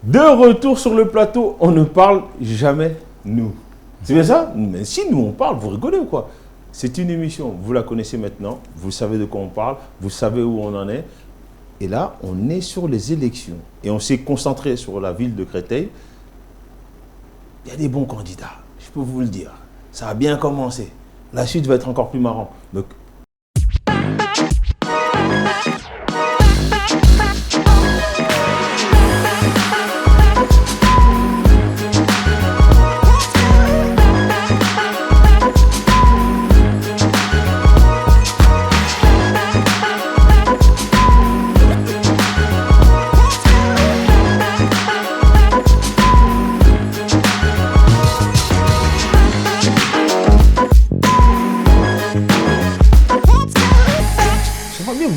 De retour sur le plateau, on ne parle jamais nous. C'est bien ça? Mais si nous on parle, vous rigolez ou quoi? C'est une émission, vous la connaissez maintenant, vous savez de quoi on parle, vous savez où on en est. Et là, on est sur les élections. Et on s'est concentré sur la ville de Créteil. Il y a des bons candidats, je peux vous le dire. Ça a bien commencé. La suite va être encore plus marrant. Donc,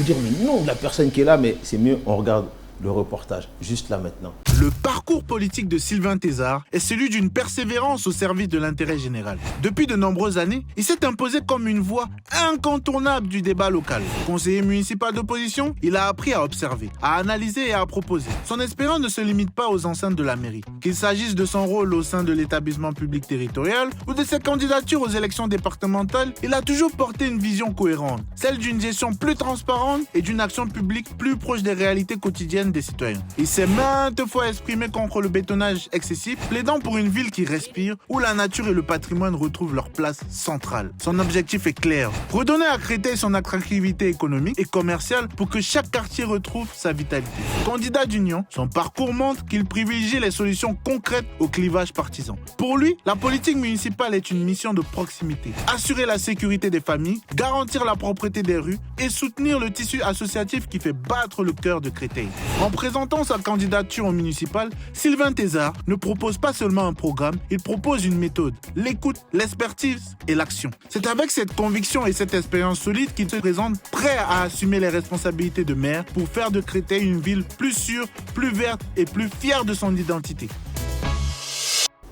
dire le nom de la personne qui est là, mais c'est mieux, on regarde le reportage, juste là maintenant. Le parcours politique de Sylvain Thézard est celui d'une persévérance au service de l'intérêt général. Depuis de nombreuses années, il s'est imposé comme une voix incontournable du débat local. Conseiller municipal d'opposition, il a appris à observer, à analyser et à proposer. Son expérience ne se limite pas aux enceintes de la mairie. Qu'il s'agisse de son rôle au sein de l'établissement public territorial ou de ses candidatures aux élections départementales, il a toujours porté une vision cohérente, celle d'une gestion plus transparente et d'une action publique plus proche des réalités quotidiennes des citoyens. Il s'est maintes fois exprimé contre le bétonnage excessif, plaidant pour une ville qui respire, où la nature et le patrimoine retrouvent leur place centrale. Son objectif est clair, redonner à Créteil son attractivité économique et commerciale pour que chaque quartier retrouve sa vitalité. Candidat d'union, son parcours montre qu'il privilégie les solutions concrètes au clivage partisan. Pour lui, la politique municipale est une mission de proximité. Assurer la sécurité des familles, garantir la propreté des rues et soutenir le tissu associatif qui fait battre le cœur de Créteil. En présentant sa candidature au municipal, Sylvain Thézard ne propose pas seulement un programme, il propose une méthode, l'écoute, l'expertise et l'action. C'est avec cette conviction et cette expérience solide qu'il se présente prêt à assumer les responsabilités de maire pour faire de Créteil une ville plus sûre, plus verte et plus fière de son identité.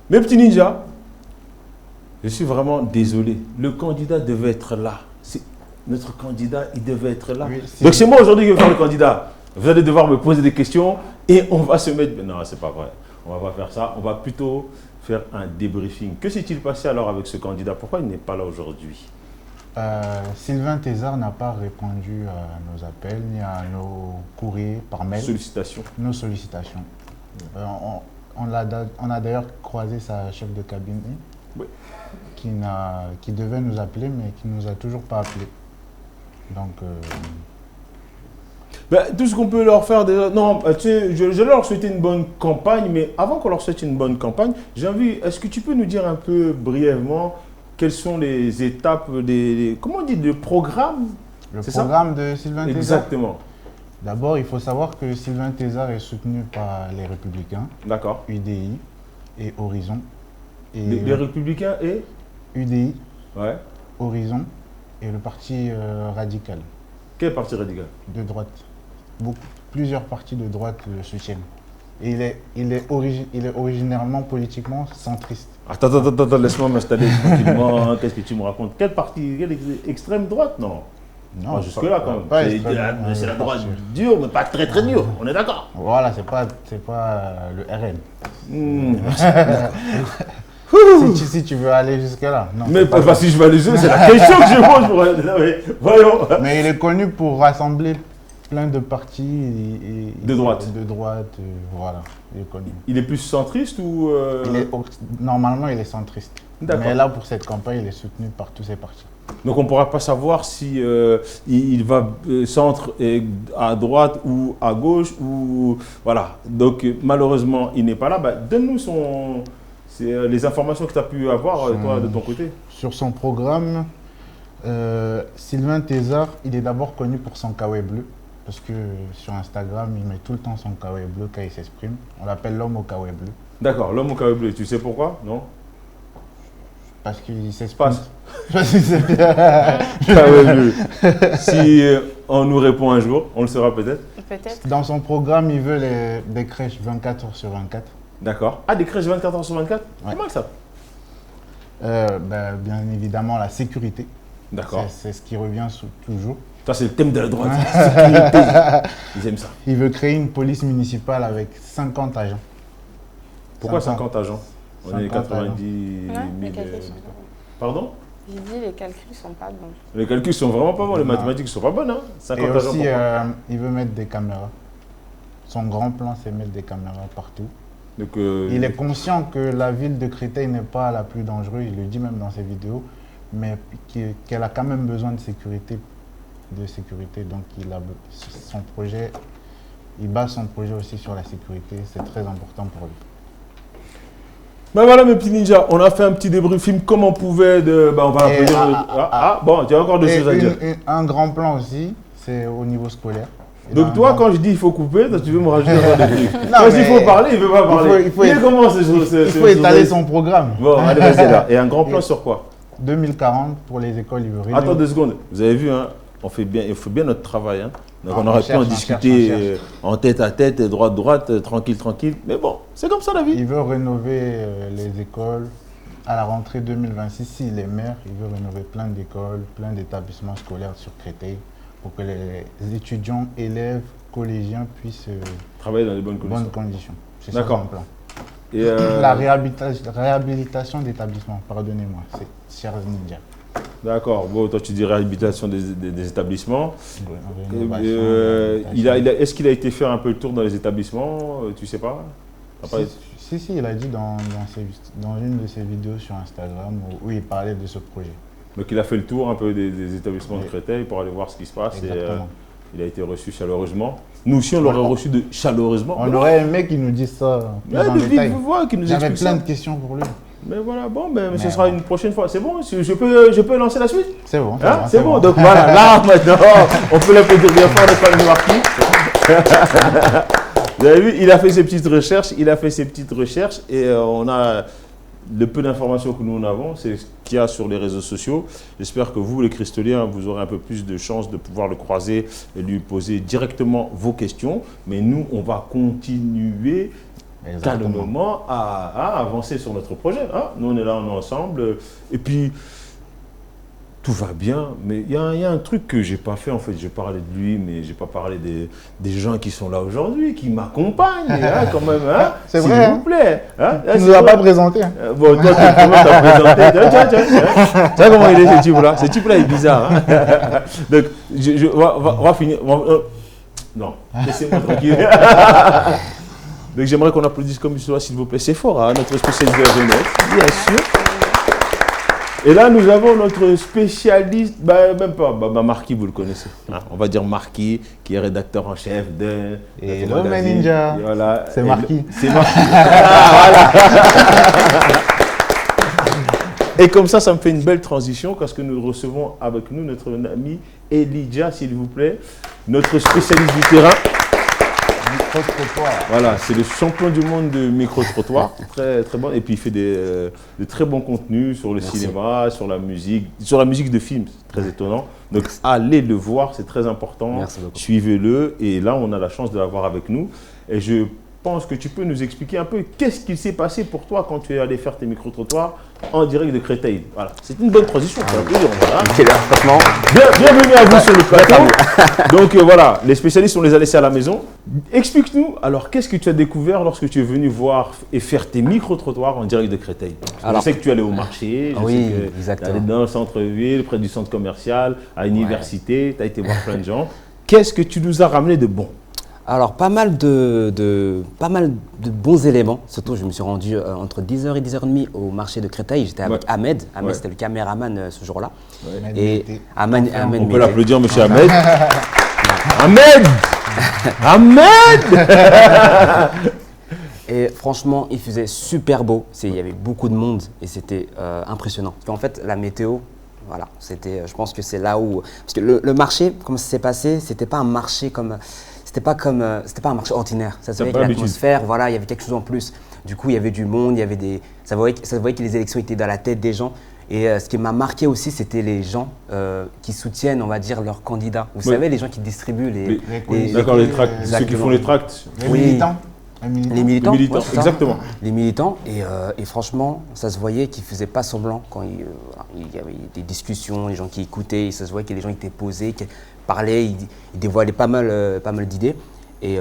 Mes petits ninjas, je suis vraiment désolé. Le candidat devait être là. Notre candidat, il devait être là. Oui, donc c'est moi aujourd'hui qui vais faire le candidat. Vous allez devoir me poser des questions et on va se mettre... Non, c'est pas vrai. On va pas faire ça. On va plutôt faire un débriefing. Que s'est-il passé alors avec ce candidat? Pourquoi il n'est pas là aujourd'hui? Sylvain Thézard n'a pas répondu à nos appels ni à nos courriers par mail. Sollicitations. Nos sollicitations. On a d'ailleurs croisé sa chef de cabinet, oui, qui devait nous appeler mais qui ne nous a toujours pas appelé. Donc... tout ce qu'on peut leur faire déjà... Non, tu sais, je leur souhaite une bonne campagne, mais avant qu'on leur souhaite une bonne campagne, j'ai envie... Est-ce que tu peux nous dire un peu brièvement quelles sont les étapes comment on dit, de programme? Le programme de Sylvain Thézard? Exactement. D'abord, il faut savoir que Sylvain Thézard est soutenu par les Républicains, UDI et Horizon. Et les Républicains et UDI, ouais. Horizon et le Parti radical. Quel parti radical? De droite. Plusieurs partis de droite le soutiennent. Et il est originairement politiquement centriste. Attends, laisse-moi m'installer tranquillement. Qu'est-ce que tu me racontes? Quel parti? Quelle extrême droite? Non, jusque-là quand même. C'est la droite dure, mais pas très dure. On est d'accord? Voilà, c'est pas le RN. Si tu veux aller jusque-là. Non, mais pas si je veux aller jusque-là, c'est la question que je pose pour aller là. Voyons. Mais il est connu pour rassembler plein de partis de droite. Voilà, il est connu. Il est plus centriste ou Normalement, il est centriste. Mais là, pour cette campagne, il est soutenu par tous ces partis. Donc, on ne pourra pas savoir si il va centre à droite ou à gauche ou voilà. Donc, malheureusement, il n'est pas là. Donne-nous les informations que tu as pu avoir, toi, de ton côté. Sur son programme, Sylvain Thézard, il est d'abord connu pour son kawaii bleu. Parce que sur Instagram, il met tout le temps son kawaii bleu quand il s'exprime. On l'appelle l'homme au kawaii bleu. D'accord, l'homme au kawaii bleu. Tu sais pourquoi? Non? Parce qu'il s'exprime. Kawaii bleu. Si on nous répond un jour, on le saura peut-être. Peut-être. Dans son programme, il veut des crèches 24 heures sur 24. D'accord. Ah, des crèches 24 heures sur 24? Ouais. Comment ça? Bien évidemment, la sécurité. D'accord. C'est ce qui revient toujours. Ça, c'est le thème de la droite. Sécurité. Ils aiment ça. Il veut créer une police municipale avec 50 agents. Pourquoi 50 agents? On est 50 90 Ouais, les 000. calculs sont pas Pardon? J'ai dit les calculs sont pas bons. Les calculs sont vraiment pas bons, les Non. mathématiques sont pas bonnes. Hein? 50 Et agents aussi, pourquoi? il veut mettre des caméras. Son grand plan, c'est mettre des caméras partout. Donc, Il est conscient que la ville de Créteil n'est pas la plus dangereuse, il le dit même dans ses vidéos, mais qu'elle a quand même besoin de sécurité. Donc son projet, il base son projet aussi sur la sécurité, c'est très important pour lui. Ben voilà mes petits ninjas, on a fait un petit débriefing comme on pouvait de... Ben on va Et, bon, tu as encore des choses à dire. Un grand plan aussi, c'est au niveau scolaire. Donc toi, quand je dis il faut couper, toi, tu veux me rajouter encore des trucs. Non, Quand il mais faut parler, il ne veut pas parler. il faut comment ces il faut étaler son programme. Bon, allez, vas-y là. Et un grand plan sur quoi? 2040 pour les écoles, il veut réunir. Attends 2 secondes. Vous avez vu, hein, il fait bien notre travail. Hein. Donc on on aurait pu en cherche, discuter en tête à tête, droite, tranquille. Mais bon, c'est comme ça la vie. Il veut rénover les écoles. À la rentrée 2026, s'il est maire, il veut rénover plein d'écoles, plein d'établissements scolaires sur Créteil pour que les étudiants, élèves, collégiens puissent Travailler dans les bonnes conditions. bonnes conditions. C'est ça D'accord. son plan. Et La réhabilitation d'établissements, pardonnez-moi, c'est cher ninja. d'accord. Bon, toi tu dis réhabilitation des établissements. Rénovation, Est-ce qu'il a été faire un peu le tour dans les établissements? Tu sais pas? T'as pas- Si, il a dit dans une de ses vidéos sur Instagram où il parlait de ce projet. Donc il a fait le tour un peu des établissements de Oui. Créteil pour aller voir ce qui se passe. Exactement. Et, il a été reçu chaleureusement. Nous aussi, on l'aurait reçu chaleureusement. On aurait aimé qu'il nous dise ça plus Ouais, en de vive détail. voix qui nous J'avais explique plein ça. de questions pour lui. Mais voilà, bon, mais ce Mais sera bon. une prochaine fois. C'est bon, je peux lancer la suite? C'est bon. Hein, c'est bon. Donc voilà, là maintenant, on peut l'applaudir bien fort, notre famille Marquis. Vous avez vu, il a fait ses petites recherches, et on a le peu d'informations que nous en avons, c'est ce qu'il y a sur les réseaux sociaux. J'espère que vous, les Christoliens, vous aurez un peu plus de chance de pouvoir le croiser et lui poser directement vos questions. Mais nous, on va continuer calmement à avancer sur notre projet. Hein. Nous, on est là, on est ensemble. Et puis, tout va bien. Mais il y a un truc que je n'ai pas fait, en fait. J'ai parlé de lui, mais je n'ai pas parlé des gens qui sont là aujourd'hui, qui m'accompagnent, hein, quand même. Hein, C'est s'il vrai, vous hein. plaît. Hein. Tu ne nous as pas présenté. Hein. Bon, toi, comment t'as présenté? Tiens. Tu vois comment il est, ce type-là? Ce type-là est bizarre. Hein. Donc, on va finir. Non, laissez-moi tranquille. Donc, j'aimerais qu'on applaudisse comme cela, s'il vous plaît. C'est fort, hein, notre spécialiste de la jeunesse, bien sûr. Et là, nous avons notre spécialiste, même pas, Marquis, vous le connaissez. Hein, on va dire Marquis, qui est rédacteur en chef de... Et notre le magazine. Ninja. Voilà. C'est Marquis. C'est Marquis. Ah, voilà. Et comme ça me fait une belle transition parce que nous recevons avec nous notre ami Elijah, s'il vous plaît, notre spécialiste du terrain. Micro-trottoir. Voilà, c'est le champion du monde de micro-trottoir, très, très bon. Et puis il fait de très bons contenus sur le cinéma, sur la musique de film, c'est très étonnant. Donc allez le voir, c'est très important. Merci beaucoup. Suivez-le. Et là, on a la chance de l'avoir avec nous. Et je pense que tu peux nous expliquer un peu qu'est-ce qui s'est passé pour toi quand tu es allé faire tes micro-trottoirs en direct de Créteil. Voilà, c'est une bonne transition. Voilà. C'est là, franchement. Bienvenue à vous sur le plateau. Donc voilà, les spécialistes, on les a laissés à la maison. Explique-nous, alors, qu'est-ce que tu as découvert lorsque tu es venu voir et faire tes micro-trottoirs en direct de Créteil? Alors, je sais que tu allais au marché, je oui, sais que tu exactement. allais dans le centre-ville, près du centre commercial, à l'université, tu as été voir plein de gens. Qu'est-ce que tu nous as ramené de bon? Alors, pas mal de bons éléments. Surtout, je me suis rendu entre 10h et 10h30 au marché de Créteil. J'étais avec Ahmed. Ahmed, Ouais. c'était le caméraman ce jour-là. Ahmed Et Mété. Ahmed On peut Mété. l'applaudir, monsieur Ahmed. Ahmed Ahmed Et franchement, il faisait super beau. Il y avait beaucoup de monde et c'était impressionnant. En fait, la météo, voilà, c'était. Je pense que c'est là où. Parce que le marché, comme ça s'est passé, c'était pas un marché comme. C'était pas un marché ordinaire. Ça se voyait pas que l'habitude. l'atmosphère, voilà, il y avait quelque chose en plus. Du coup, il y avait du monde, il y avait des. Ça se voyait que les élections étaient dans la tête des gens. Et ce qui m'a marqué aussi, c'était les gens qui soutiennent, on va dire, leurs candidats. Vous Oui. savez, les gens qui distribuent D'accord, les tracts, ceux qui Exactement. font les tracts. Les Oui. militants. Les militants, Les militants, ouais, c'est ça. exactement. Les militants, et franchement, ça se voyait qu'ils ne faisaient pas semblant quand il y avait des discussions, les gens qui écoutaient, ça se voyait que les gens étaient posés, qui parlaient, ils dévoilaient pas mal d'idées. Et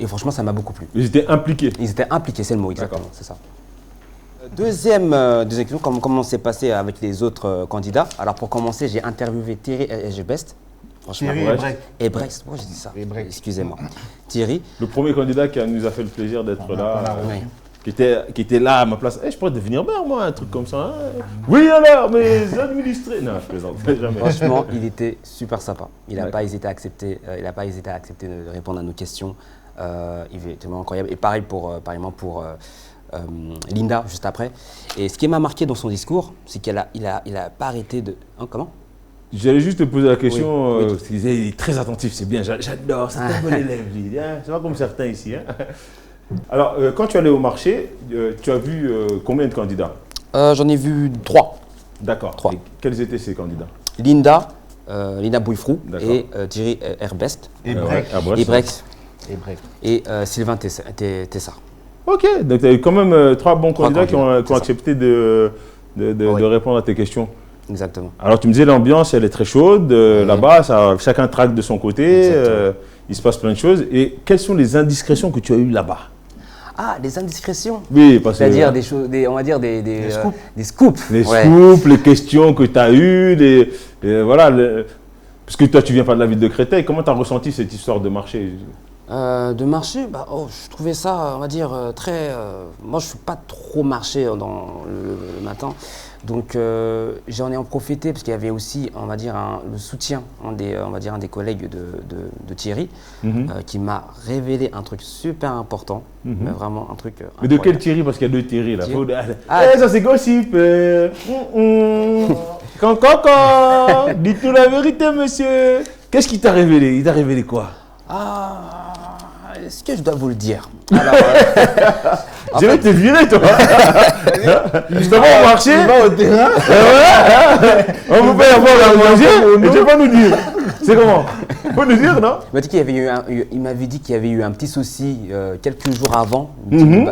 franchement, ça m'a beaucoup plu. Ils étaient impliqués. Ils étaient impliqués, c'est le mot exactement, D'accord. c'est ça. Deuxième question, comment c'est passé avec les autres candidats. Alors pour commencer, j'ai interviewé Thierry Herbst. Thierry Hebrecht, moi j'ai dit ça. Hebrecht. Excusez-moi. Thierry. Le premier candidat qui nous a fait le plaisir d'être là, Oui. qui était là à ma place. Je pourrais devenir maire, moi, un truc comme ça. Hein. Oui, alors, mes administrés. Non, je plaisante, jamais. Franchement, il était super sympa. Il n'a pas hésité à accepter. De répondre à nos questions. Il était vraiment incroyable. Et pareil pour Linda juste après. Et ce qui m'a marqué dans son discours, c'est qu'il a pas arrêté de. Hein, comment? J'allais juste te poser la question, Oui. parce qu'il est très attentif, c'est bien, j'adore, c'est un bon élève, lui, hein. C'est pas comme certains ici. Hein. Alors, quand tu allais au marché, tu as vu combien de candidats? J'en ai vu 3. D'accord. 3. Et quels étaient ces candidats? Linda Bouifrou D'accord. et Thierry Herbst. Hebrecht. Et Sylvain Tessard. Ok, donc tu as eu quand même 3 bons candidats qui ont c'est ça. accepté de répondre à tes questions. Exactement. Alors tu me disais l'ambiance elle est très chaude là-bas, chacun traque de son côté, il se passe plein de choses. Et quelles sont les indiscrétions que tu as eues là-bas? Ah, des indiscrétions. Oui, parce que C'est-à-dire des choses, on va dire des scoops. Des scoops. les Ouais. scoops, les questions que tu as eues, voilà. Parce que toi tu viens pas de la ville de Créteil, comment tu as ressenti cette histoire de marché? De marché, je trouvais ça, on va dire, très. Moi, je suis pas trop marché dans le matin, donc j'en ai en profité parce qu'il y avait aussi, on va dire, le soutien, un des collègues de Thierry, qui m'a révélé un truc super important, mais vraiment un truc. Mais de quel incroyable. Thierry? Parce qu'il y a 2 Thierry là. Ah. Ça c'est gossip. Cancan, dis-nous la vérité, monsieur. Qu'est-ce qu'il t'a révélé? Il t'a révélé quoi? Est-ce que je dois vous le dire? Alors, Je vais te virer, toi. Justement, au marché, Il va au terrain. on vous paye avoir à manger, et tu vas pas nous dire. C'est comment? Faut nous dire, non? il m'avait dit qu'il y avait eu un petit souci quelques jours avant, une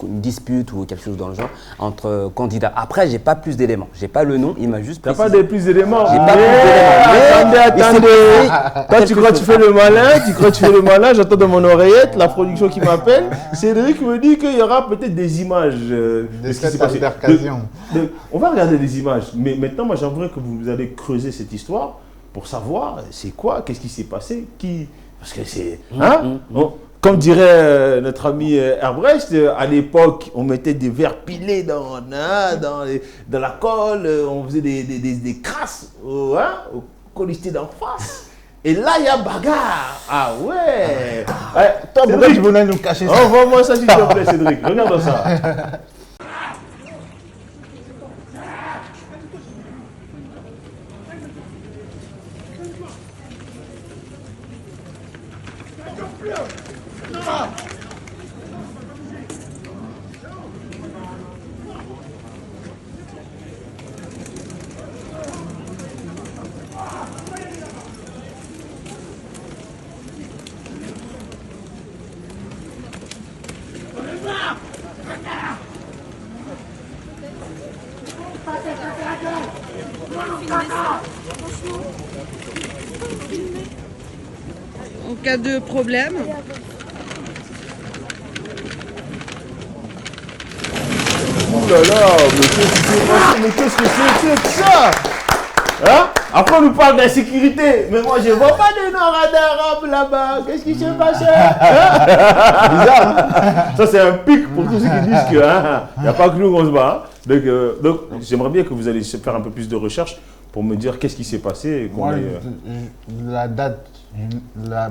dispute ou quelque chose dans le genre, entre candidats. Après, j'ai pas plus d'éléments. J'ai pas le nom, il m'a juste T'as précisé. pas de plus d'éléments. J'ai pas plus d'éléments. Attendez. Toi, tu crois que tu fais le malin, j'entends dans mon oreillette la production qui m'appelle. Cédric me dit qu'il y aura peut-être des images de ce qui s'est cette passé. altercation. On va regarder les images, mais maintenant, moi, j'aimerais que vous allez creuser cette histoire pour savoir c'est quoi, qu'est-ce qui s'est passé, parce que c'est, comme dirait notre ami Herbrecht, à l'époque, on mettait des verres pilés dans la colle, on faisait des crasses au colisté d'en face. Et là, il y a bagarre. Ah ouais. Toi, pourquoi tu venais nous cacher ça? Envoie-moi ça s'il te plaît, Cédric. Regarde ça. En cas de problème. Ouh là là, mais qu'est-ce que c'est que ça? Hein? Après on nous parle d'insécurité, mais moi je vois pas de Nord d'Arabe là-bas. Qu'est-ce qui s'est passé? Bizarre, hein? Ça c'est un pic pour tous ceux qui disent qu'il n'y a pas que nous qu'on se bat. Hein? Donc j'aimerais bien que vous allez faire un peu plus de recherche pour me dire qu'est-ce qui s'est passé. Et Moi, la date,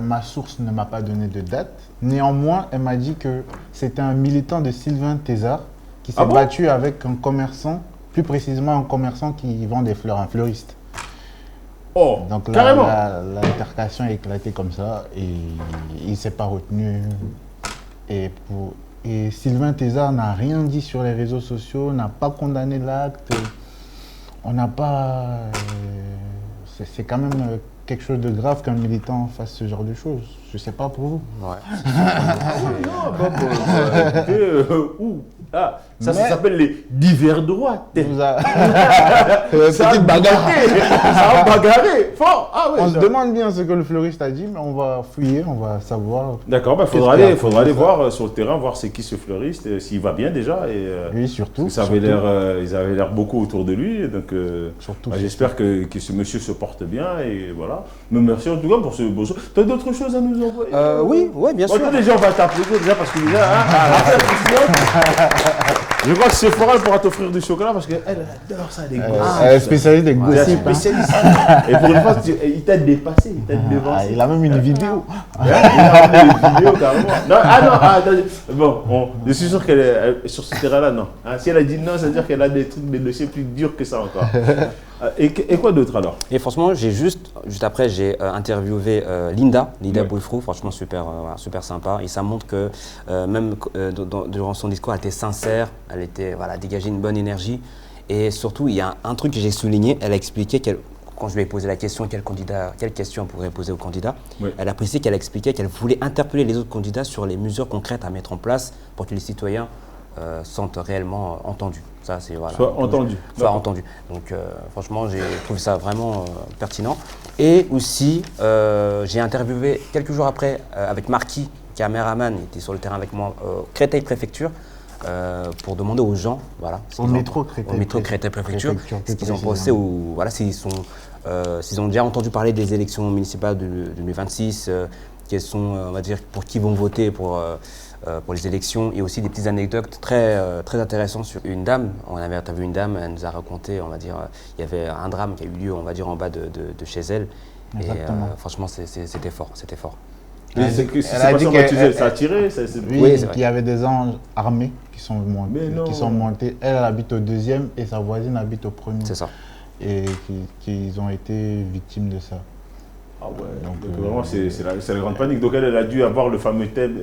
ma source ne m'a pas donné de date. Néanmoins, elle m'a dit que c'était un militant de Sylvain Tessard qui s'est battu avec un commerçant, plus précisément un commerçant qui vend des fleurs, un fleuriste. Oh, Donc carrément. l'altercation a éclaté comme ça et il ne s'est pas retenu. Et Sylvain Tessard n'a rien dit sur les réseaux sociaux, n'a pas condamné l'acte. On n'a pas... c'est quand même quelque chose de grave qu'un militant fasse ce genre de choses. Je sais pas pour vous. Ouais. Non, pas pour ça Mais- s'appelle les divers droits. Vous a- Ça a Petite bagarre. Ça a bagarré. Fort. Ah ouais. On se ça- demande bien ce que le fleuriste a dit, mais on va fouiller, on va savoir. D'accord, bah, Qu'est-ce qu'il y a faudra aller ça voir sur le terrain, voir c'est qui ce fleuriste, s'il va bien déjà. Et, Oui, surtout. parce que ça avait surtout. l'air, ils avaient l'air beaucoup autour de lui. Donc, Surtout. bah, j'espère que ce monsieur se porte bien. Et voilà. Mais merci en tout cas pour ce beau. Tu as d'autres choses à nous envoyer Oui, bien sûr. Attends, déjà, on va t'applaudir déjà parce que déjà, je crois que Sephora elle pourra t'offrir du chocolat parce qu'elle adore ça, les gosses. Elle est spécialiste des C'est un gossips. hein. spécialiste. Et pour une fois, il t'a dépassé, il t'a Ah, devancé. il a même une vidéo. Il a ramené une vidéo carrément. Non, attendez. Bon, je suis sûr qu'elle est sur ce terrain-là, non. Si elle a dit non, ça veut dire qu'elle a des trucs, des dossiers plus durs que ça encore. Et quoi d'autre alors? Et franchement, juste après, j'ai interviewé Linda Ouais. Boulfrou, franchement super sympa. Et ça montre que même durant son discours, elle était sincère, elle était dégageait une bonne énergie. Et surtout, il y a un truc que j'ai souligné, elle a expliqué quand je lui ai posé la question, quelle question on pourrait poser au candidat, Oui. elle a précisé qu'elle expliquait qu'elle voulait interpeller les autres candidats sur les mesures concrètes à mettre en place pour que les citoyens sentent réellement entendus. Ça, c'est Soit entendu. Soit entendu. Donc franchement, j'ai trouvé ça vraiment pertinent. Et aussi, j'ai interviewé quelques jours après avec Marquis, caméraman, il était sur le terrain avec moi, Créteil Préfecture, pour demander aux gens, ce Au qu'ils métro ont- Créteil. au métro Créteil Préfecture, Préfecture, ce qu'ils ont plus pensé ou s'ils ont déjà entendu parler des élections municipales de 2026, quels sont, on va dire, pour qui vont voter pour les élections, et aussi des petites anecdotes très intéressantes sur une dame. On avait interviewé une dame, elle nous a raconté, on va dire, il y avait un drame qui a eu lieu, on va dire, en bas de chez elle. Exactement. Et franchement, c'était fort. Mais c'est que si Elle c'est a pas dit traumatisé, que- ça a tiré. Oui, Oui, c'est vrai. qu'il y avait des anges armés qui sont Mais non. montés. Elle habite au deuxième et sa voisine habite au premier. C'est ça. Et qu'ils ont été victimes de ça. Ah ouais, Donc, donc vraiment c'est la grande panique. Donc elle a dû avoir le fameux thème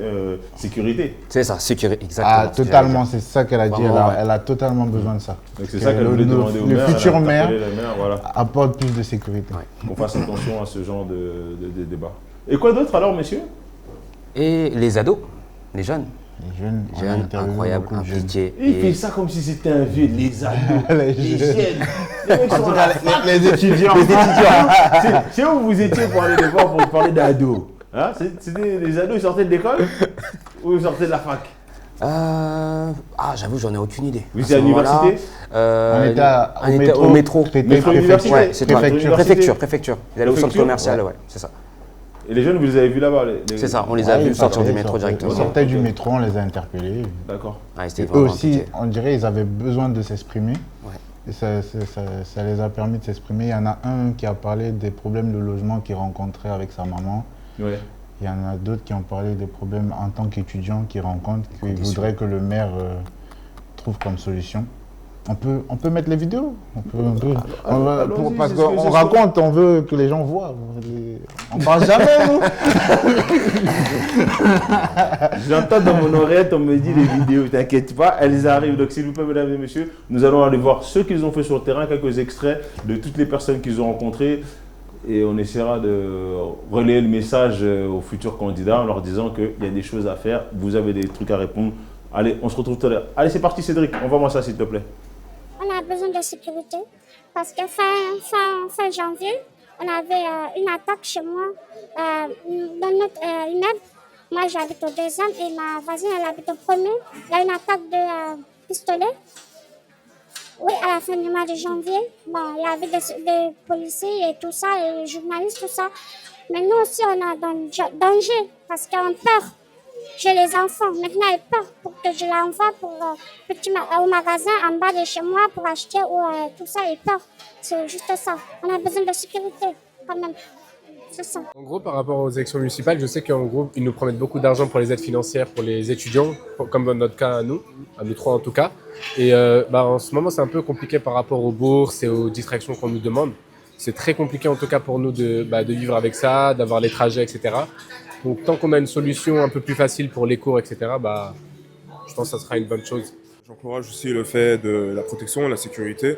sécurité. C'est ça, sécurité, exactement. Ah, totalement, c'est ça qu'elle a dit. Vraiment, ouais. Elle a totalement besoin de ça. Donc c'est ça qu'elle voulait demander au le maire. elle a futur maire interpellé le maire, voilà. apporte plus de sécurité. Ouais. Qu'on fasse attention à ce genre de débat. Et quoi d'autre alors, messieurs? Et les ados, les jeunes, Les jeunes, on a interviewé incroyables, beaucoup de jeunes. impliqués. Il Et- fait ça comme si c'était un vieux, les ados, Les les jeunes. jeunes. Les mecs En sont tout à cas, la fac. les étudiants. C'est où vous étiez pour aller les voir pour parler d'ados? Hein? C'était les ados, ils sortaient de l'école ou ils sortaient de la fac? J'avoue, j'en ai aucune idée. Vous À étiez ce à moment-là, l'université? On était au métro. Créteil, Métro université. Ouais, c'est toi. Préfecture. Préfecture. Ils allaient au centre Préfecture, commercial, ouais, c'est ça. Et les jeunes, vous les avez vus là-bas? C'est ça, on les a Ouais, vus ils sortir du sortaient, métro ils directement. sortaient du métro, on les a interpellés. D'accord. Ouais, c'était Et eux vraiment aussi, impliqué. on dirait ils avaient besoin de s'exprimer. Ouais. Et ça les a permis de s'exprimer. Il y en a un qui a parlé des problèmes de logement qu'il rencontrait avec sa maman. Ouais. Il y en a d'autres qui ont parlé des problèmes en tant qu'étudiants qu'ils rencontrent, qu'ils Conditions. voudraient que le maire trouve comme solution. On peut mettre les vidéos. allons-y, Parce c'est ce que qu'on c'est raconte, on veut que les gens voient. On parle jamais, nous. J'entends dans mon oreillette, on me dit les vidéos, t'inquiète pas, elles arrivent. Donc s'il vous plaît, mesdames et messieurs, nous allons aller voir ce qu'ils ont fait sur le terrain, quelques extraits de toutes les personnes qu'ils ont rencontrées. Et on essaiera de relayer le message aux futurs candidats en leur disant qu'il y a des choses à faire, vous avez des trucs à répondre. Allez, on se retrouve tout à l'heure. Allez, c'est parti Cédric, envoie-moi ça s'il te plaît. On a besoin de sécurité parce que fin janvier, on avait une attaque chez moi dans notre immeuble. Moi, j'habite au deuxième et ma voisine, elle habite au premier. Il y a une attaque de pistolet. Oui, à la fin du mois de janvier. Bon, il y avait des policiers et tout ça, et des journalistes, tout ça. Mais nous aussi, on a danger parce qu'on a peur. J'ai les enfants. Maintenant, ils peur pour que je l'envoie au magasin en bas de chez moi pour acheter ou tout ça. Ils peur. C'est juste ça. On a besoin de sécurité quand même. C'est ça. En gros, par rapport aux élections municipales, je sais qu'en gros, ils nous promettent beaucoup d'argent pour les aides financières pour les étudiants, comme dans notre cas à nous trois en tout cas. Et en ce moment, c'est un peu compliqué par rapport aux bourses et aux distractions qu'on nous demande. C'est très compliqué en tout cas pour nous de vivre avec ça, d'avoir les trajets, etc. Donc tant qu'on a une solution un peu plus facile pour les cours, etc., je pense que ça sera une bonne chose. J'encourage aussi le fait de la protection, la sécurité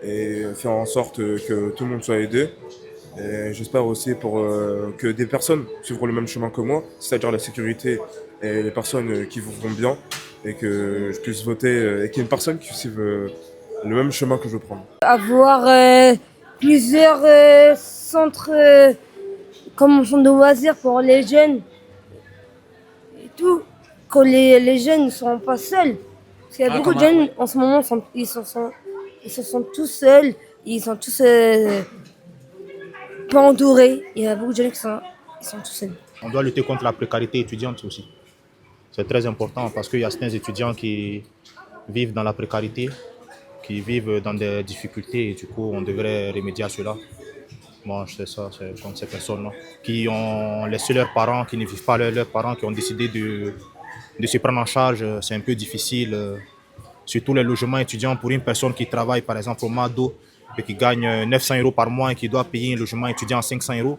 et faire en sorte que tout le monde soit aidé. Et j'espère aussi que des personnes suivront le même chemin que moi, c'est-à-dire la sécurité et les personnes qui vont bien, et que je puisse voter et qu'il y ait une personne qui suive le même chemin que je veux prendre. Avoir plusieurs centres comme un centre de loisirs pour les jeunes et tout, que les jeunes ne sont pas seuls. Parce qu'il y a beaucoup de jeunes en ce moment, ils se sentent tous seuls, ils sont tous pas entourés. Il y a beaucoup de jeunes qui sont tous seuls. On doit lutter contre la précarité étudiante aussi. C'est très important parce qu'il y a certains étudiants qui vivent dans la précarité, qui vivent dans des difficultés et du coup on devrait remédier à cela. Moi je sais ça, c'est contre ces personnes-là qui ont laissé leurs parents, qui ne vivent pas leurs parents, qui ont décidé de se prendre en charge. C'est un peu difficile, surtout les logements étudiants pour une personne qui travaille par exemple au MADO et qui gagne 900 € par mois et qui doit payer un logement étudiant à 500 €.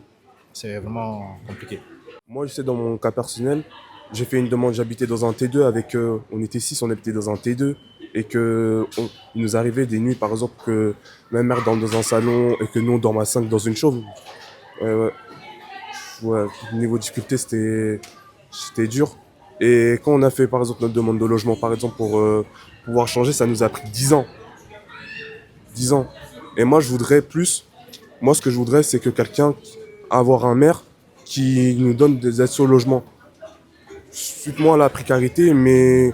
C'est vraiment compliqué. Moi, je sais, dans mon cas personnel, j'ai fait une demande, j'habitais dans un T2 avec, on était 6, on habitait dans un T2 et il nous arrivait des nuits, par exemple, que ma mère dorme dans un salon et que nous, on dorme à 5 dans une chambre. Niveau difficulté, c'était dur. Et quand on a fait, par exemple, notre demande de logement, par exemple, pour pouvoir changer, ça nous a pris 10 ans. 10 ans. Et moi, ce que je voudrais, c'est que avoir un maire qui nous donne des aides au logement. Suite-moi à la précarité, mais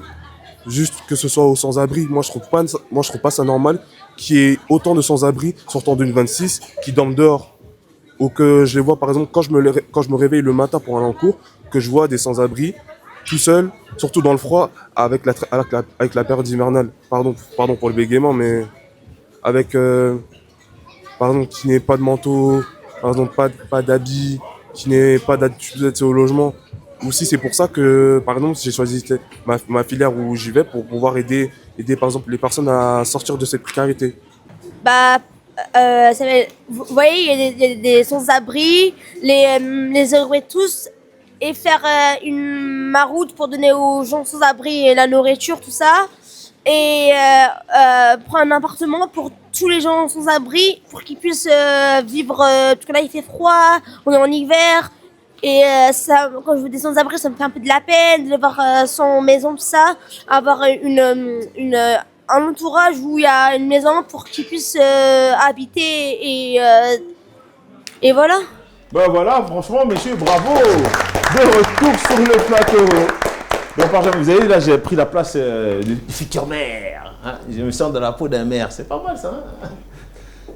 juste que ce soit aux sans-abri. Moi, je trouve pas ça normal qu'il y ait autant de sans-abri sortant d'une 26 qui dorment dehors. Ou que je les vois, par exemple, quand je me réveille le matin pour aller en cours, que je vois des sans-abri tout seuls, surtout dans le froid, avec la période hivernale. Pardon pour le bégaiement, mais avec, par exemple, qui n'ait pas de manteau, par exemple, pas d'habits, qui n'ait pas d'aide au logement. Aussi, c'est pour ça que, par exemple, j'ai choisi ma filière où j'y vais pour pouvoir aider, par exemple, les personnes à sortir de cette précarité. Vous voyez, il y a des sans-abri, les heureux tous, et faire une maroute pour donner aux gens sans-abri la nourriture, tout ça, et prendre un appartement pour tous les gens sans-abri, pour qu'ils puissent vivre, parce que là il fait froid, on est en hiver, et ça, quand je veux des sans-abri, ça me fait un peu de la peine de les voir sans maison, tout ça, avoir un entourage où il y a une maison pour qu'ils puissent habiter et voilà. Ben voilà, franchement, messieurs, bravo. De retour sur le plateau. Donc, par exemple, vous avez vu, là, j'ai pris la place de futur maire. Hein. Je me sens dans la peau d'un maire. C'est pas mal, ça. Hein.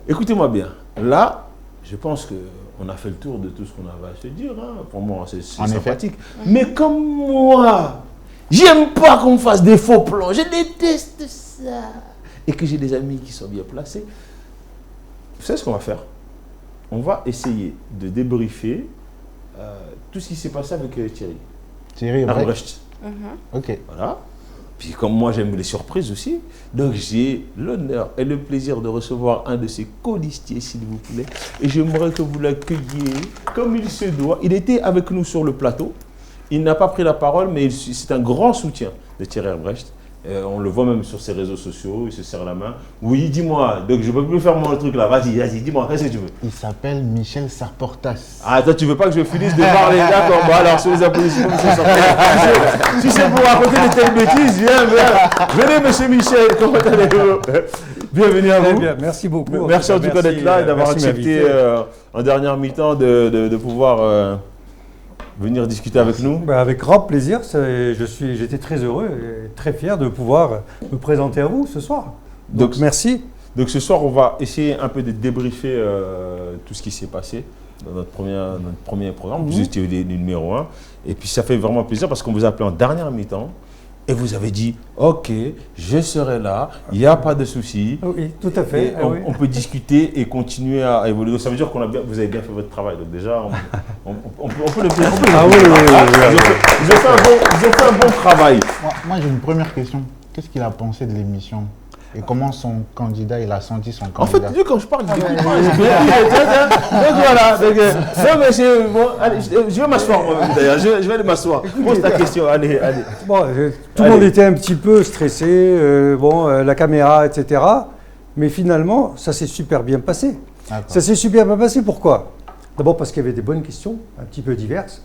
Écoutez-moi bien. Là, je pense qu'on a fait le tour de tout ce qu'on avait à se dire. Hein. Pour moi, c'est sympathique. Mais comme moi, j'aime pas qu'on me fasse des faux plans. Je déteste ça. Et que j'ai des amis qui sont bien placés. Vous savez ce qu'on va faire? On va essayer de débriefer tout ce qui s'est passé avec Thierry Brecht. Ok. Voilà. Puis comme moi j'aime les surprises aussi, donc j'ai l'honneur et le plaisir de recevoir un de ses colistiers, s'il vous plaît. Et j'aimerais que vous l'accueilliez comme il se doit. Il était avec nous sur le plateau. Il n'a pas pris la parole, mais c'est un grand soutien de Thierry Brecht. On le voit même sur ses réseaux sociaux, il se serre la main. Oui, dis-moi, donc je ne peux plus faire mon truc là. Vas-y, dis-moi, qu'est-ce que tu veux? Il s'appelle Michel Sarportas. Ah, toi, tu veux pas que je finisse de parler? D'accord, bon, alors sur les applaudissements, Michel Sarportas. Si c'est pour raconter des telles bêtises, viens. Venez, monsieur Michel, comment allez-vous? Bienvenue à vous. Bien, merci beaucoup. Merci en tout cas d'être là et d'avoir accepté en dernière mi-temps de pouvoir venir discuter avec nous. Avec grand plaisir. J'étais très heureux et très fier de pouvoir me présenter à vous ce soir. Donc merci. Donc ce soir, on va essayer un peu de débriefer tout ce qui s'est passé dans notre premier programme. Vous étiez le numéro 1. Et puis ça fait vraiment plaisir parce qu'on vous a appelé en dernière mi-temps. Et vous avez dit, ok, je serai là, il n'y a pas de souci. Oui, tout à fait. On peut discuter et continuer à évoluer. Donc, ça veut dire que vous avez bien fait votre travail. Donc déjà, on peut le dire. Ah oui. Vous avez fait un bon travail. Moi j'ai une première question. Qu'est-ce qu'il a pensé de l'émission? Et comment son candidat, il a senti son candidat? En fait, lui, quand je parle, il écoute pas. Donc voilà. Non, mais allez, je vais m'asseoir moi-même d'ailleurs. Je vais aller m'asseoir. Pose ta question. Allez. Bon, tout le monde était un petit peu stressé. La caméra, etc. Mais finalement, ça s'est super bien passé. Ça s'est super bien passé, pourquoi? D'abord parce qu'il y avait des bonnes questions, un petit peu diverses.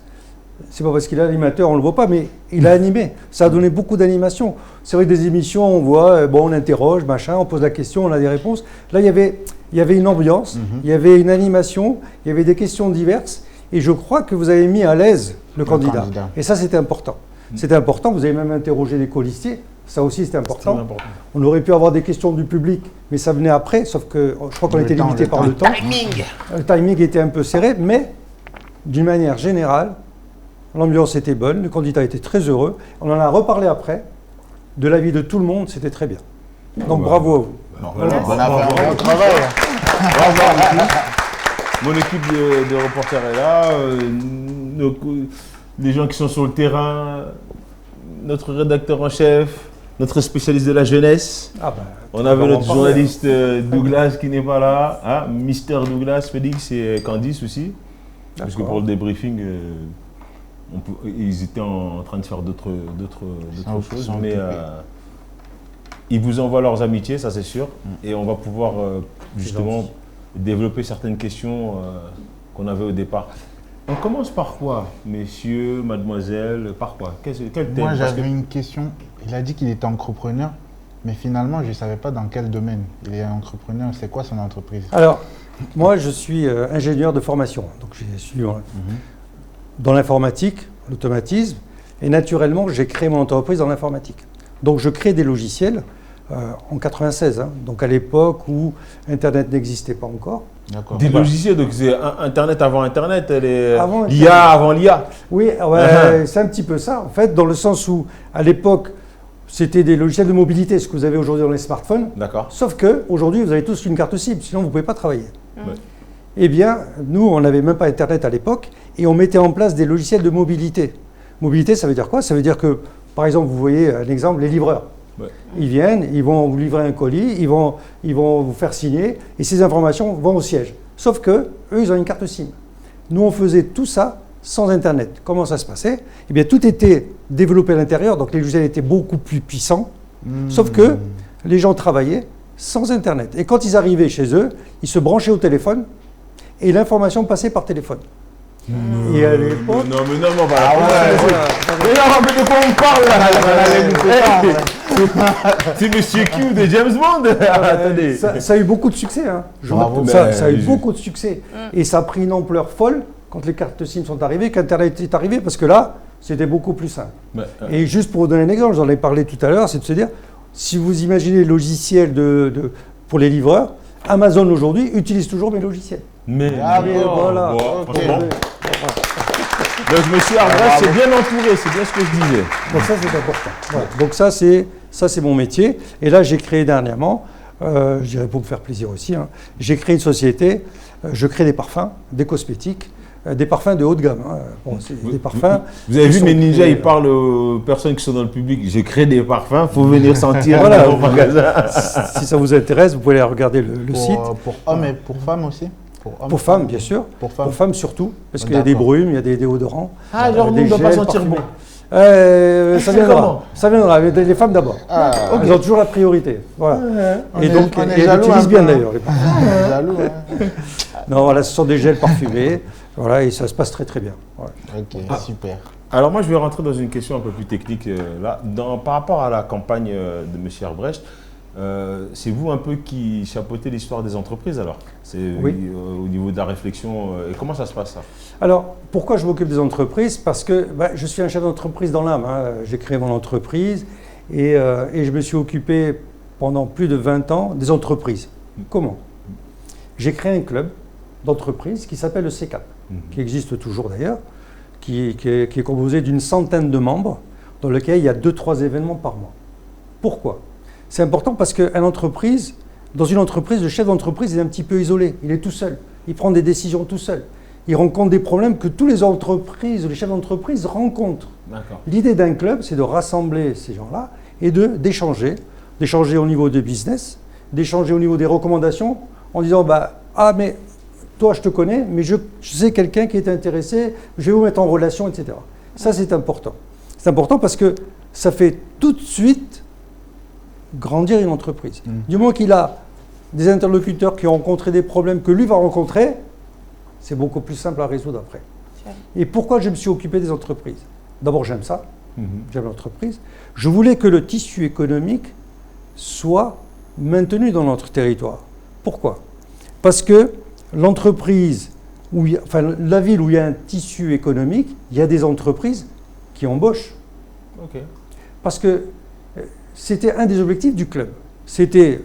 C'est pas parce qu'il est animateur, on ne le voit pas, mais il a animé. Ça a donné beaucoup d'animation. C'est vrai que des émissions, on voit, bon, on interroge, machin, on pose la question, on a des réponses. Là, il y avait une ambiance, il y avait une animation, il y avait des questions diverses. Et je crois que vous avez mis à l'aise le candidat. Et ça, c'était important. C'était important, vous avez même interrogé les colistiers. Ça aussi, c'était important. On aurait pu avoir des questions du public, mais ça venait après, sauf que je crois qu'on était limité par le temps. Le timing était un peu serré, mais d'une manière générale, l'ambiance était bonne, le candidat était très heureux. On en a reparlé après. De l'avis de tout le monde, c'était très bien. Donc bravo à vous. On a fait un bon travail. Bravo à vous. Mon équipe de reporters est là. Les gens qui sont sur le terrain, notre rédacteur en chef, notre spécialiste de la jeunesse. On avait notre journaliste Douglas qui n'est pas là. Hein, Mister Douglas, Félix et Candice aussi. Parce que pour le débriefing, ils étaient en train de faire d'autres choses. Mais ils vous envoient leurs amitiés, ça c'est sûr. Et on va pouvoir justement développer certaines questions qu'on avait au départ. On commence par quoi, messieurs, mademoiselle, par quoi? Quel thème? Moi, j'avais une question. Il a dit qu'il était entrepreneur, mais finalement, je ne savais pas dans quel domaine. Il est entrepreneur, c'est quoi son entreprise? Alors, moi, je suis ingénieur de formation. Donc, je suis dans l'informatique, l'automatisme, et naturellement, j'ai créé mon entreprise dans l'informatique. Donc, je crée des logiciels en 96, donc à l'époque où Internet n'existait pas encore. Des logiciels, donc c'est Internet avant Internet, l'IA avant l'IA. Oui, c'est un petit peu ça, en fait, dans le sens où, à l'époque, c'était des logiciels de mobilité, ce que vous avez aujourd'hui dans les smartphones. D'accord. Sauf qu'aujourd'hui, vous avez tous une carte SIM, sinon vous ne pouvez pas travailler. Eh bien, nous, on n'avait même pas Internet à l'époque, et on mettait en place des logiciels de mobilité. Mobilité, ça veut dire quoi? Ça veut dire que, par exemple, vous voyez un exemple, les livreurs. Ils viennent, ils vont vous livrer un colis, ils vont vous faire signer, et ces informations vont au siège. Sauf que eux, ils ont une carte SIM. Nous, on faisait tout ça sans Internet. Comment ça se passait? Eh bien, tout était développé à l'intérieur, donc les logiciels étaient beaucoup plus puissants. Sauf que les gens travaillaient sans Internet. Et quand ils arrivaient chez eux, ils se branchaient au téléphone, et l'information passait par téléphone. Et à l'époque... Non, mais de quoi on parle là? C'est Monsieur Q de James Bond. Attendez. Ça a eu beaucoup de succès. Ça a eu beaucoup de succès. Et ça a pris une ampleur folle quand les cartes SIM sont arrivées, qu'Internet est arrivé, parce que là, c'était beaucoup plus simple. Et juste pour vous donner un exemple, j'en ai parlé tout à l'heure, c'est de se dire, si vous imaginez le logiciel pour les livreurs, Amazon aujourd'hui utilise toujours mes logiciels. Voilà. Donc monsieur Arbrest, c'est bien entouré, c'est bien ce que je disais. Donc ça, c'est important. Voilà. Donc ça, c'est mon métier. Et là, j'ai créé dernièrement, je dirais pour me faire plaisir aussi, j'ai créé une société, je crée des parfums, des cosmétiques, des parfums de haut de gamme. Des parfums. Vous avez vu, mes ninjas, ils parlent aux personnes qui sont dans le public. Je crée des parfums, il faut venir sentir au magasin. Si ça vous intéresse, vous pouvez aller regarder le site. Pour hommes et pour femmes aussi? Pour femmes, bien sûr. Pour femmes surtout, parce qu'il y a des brumes, il y a des déodorants. Genre, nous, on ne doit pas sentir bon. Ça viendra. Ça viendra. Les femmes d'abord. Elles ont toujours la priorité. Voilà. Et donc, elles utilisent bien d'ailleurs. Non, voilà, ce sont des gels parfumés. Voilà, et ça se passe très très bien. Voilà. Ok, super. Alors moi, je vais rentrer dans une question un peu plus technique là. Par rapport à la campagne de M. Herbrecht, c'est vous un peu qui chapeautez l'histoire des entreprises alors? Oui. Au niveau de la réflexion, et comment ça se passe ça? Alors, pourquoi je m'occupe des entreprises? Parce que je suis un chef d'entreprise dans l'âme. J'ai créé mon entreprise et je me suis occupé pendant plus de 20 ans des entreprises. Comment? J'ai créé un club d'entreprise qui s'appelle le C4, qui existe toujours d'ailleurs, qui est composé d'une centaine de membres, dans lequel il y a 2-3 événements par mois. Pourquoi? C'est important parce qu'une entreprise, dans une entreprise, le chef d'entreprise est un petit peu isolé, il est tout seul, il prend des décisions tout seul, il rencontre des problèmes que tous les entreprises, les chefs d'entreprise rencontrent. L'idée d'un club, c'est de rassembler ces gens-là et d'échanger au niveau de business, d'échanger au niveau des recommandations, en disant mais toi je te connais, mais je sais quelqu'un qui est intéressé, je vais vous mettre en relation, etc. Ça c'est important. C'est important parce que ça fait tout de suite grandir une entreprise. Du moment qu'il a des interlocuteurs qui ont rencontré des problèmes que lui va rencontrer, c'est beaucoup plus simple à résoudre après. Et pourquoi je me suis occupé des entreprises? D'abord, j'aime ça, j'aime l'entreprise. Je voulais que le tissu économique soit maintenu dans notre territoire. Pourquoi? Parce que l'entreprise, la ville où il y a un tissu économique, il y a des entreprises qui embauchent. Ok. Parce que c'était un des objectifs du club. C'était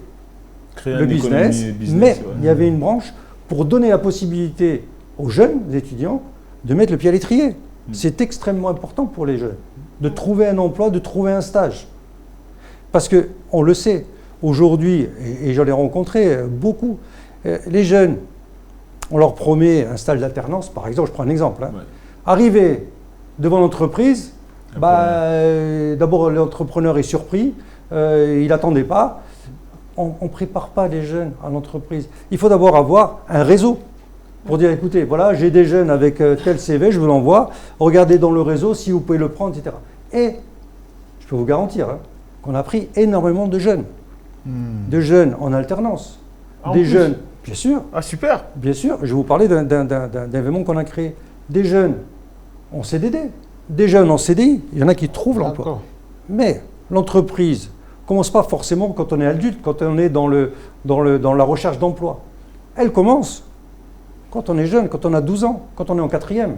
Créer le une business, économie mais ouais. il y avait une branche pour donner la possibilité aux jeunes étudiants de mettre le pied à l'étrier. C'est extrêmement important pour les jeunes, de trouver un emploi, de trouver un stage. Parce qu'on le sait, aujourd'hui, et j'en ai rencontré beaucoup, les jeunes, on leur promet un stage d'alternance, par exemple, je prends un exemple. Hein. Ouais. Arrivé devant l'entreprise, d'abord l'entrepreneur est surpris, il n'attendait pas. On ne prépare pas les jeunes à l'entreprise. Il faut d'abord avoir un réseau pour dire, écoutez, voilà, j'ai des jeunes avec tel CV, je vous l'envoie, regardez dans le réseau si vous pouvez le prendre, etc. Et je peux vous garantir qu'on a pris énormément de jeunes en alternance, des jeunes, bien sûr. Ah super. Bien sûr, je vais vous parler d'un événement qu'on a créé. Des jeunes en CDD, des jeunes en CDI, il y en a qui trouvent l'emploi. Mais l'entreprise ne commence pas forcément quand on est adulte, quand on est dans la recherche d'emploi. Elle commence quand on est jeune, quand on a 12 ans, quand on est en 4e.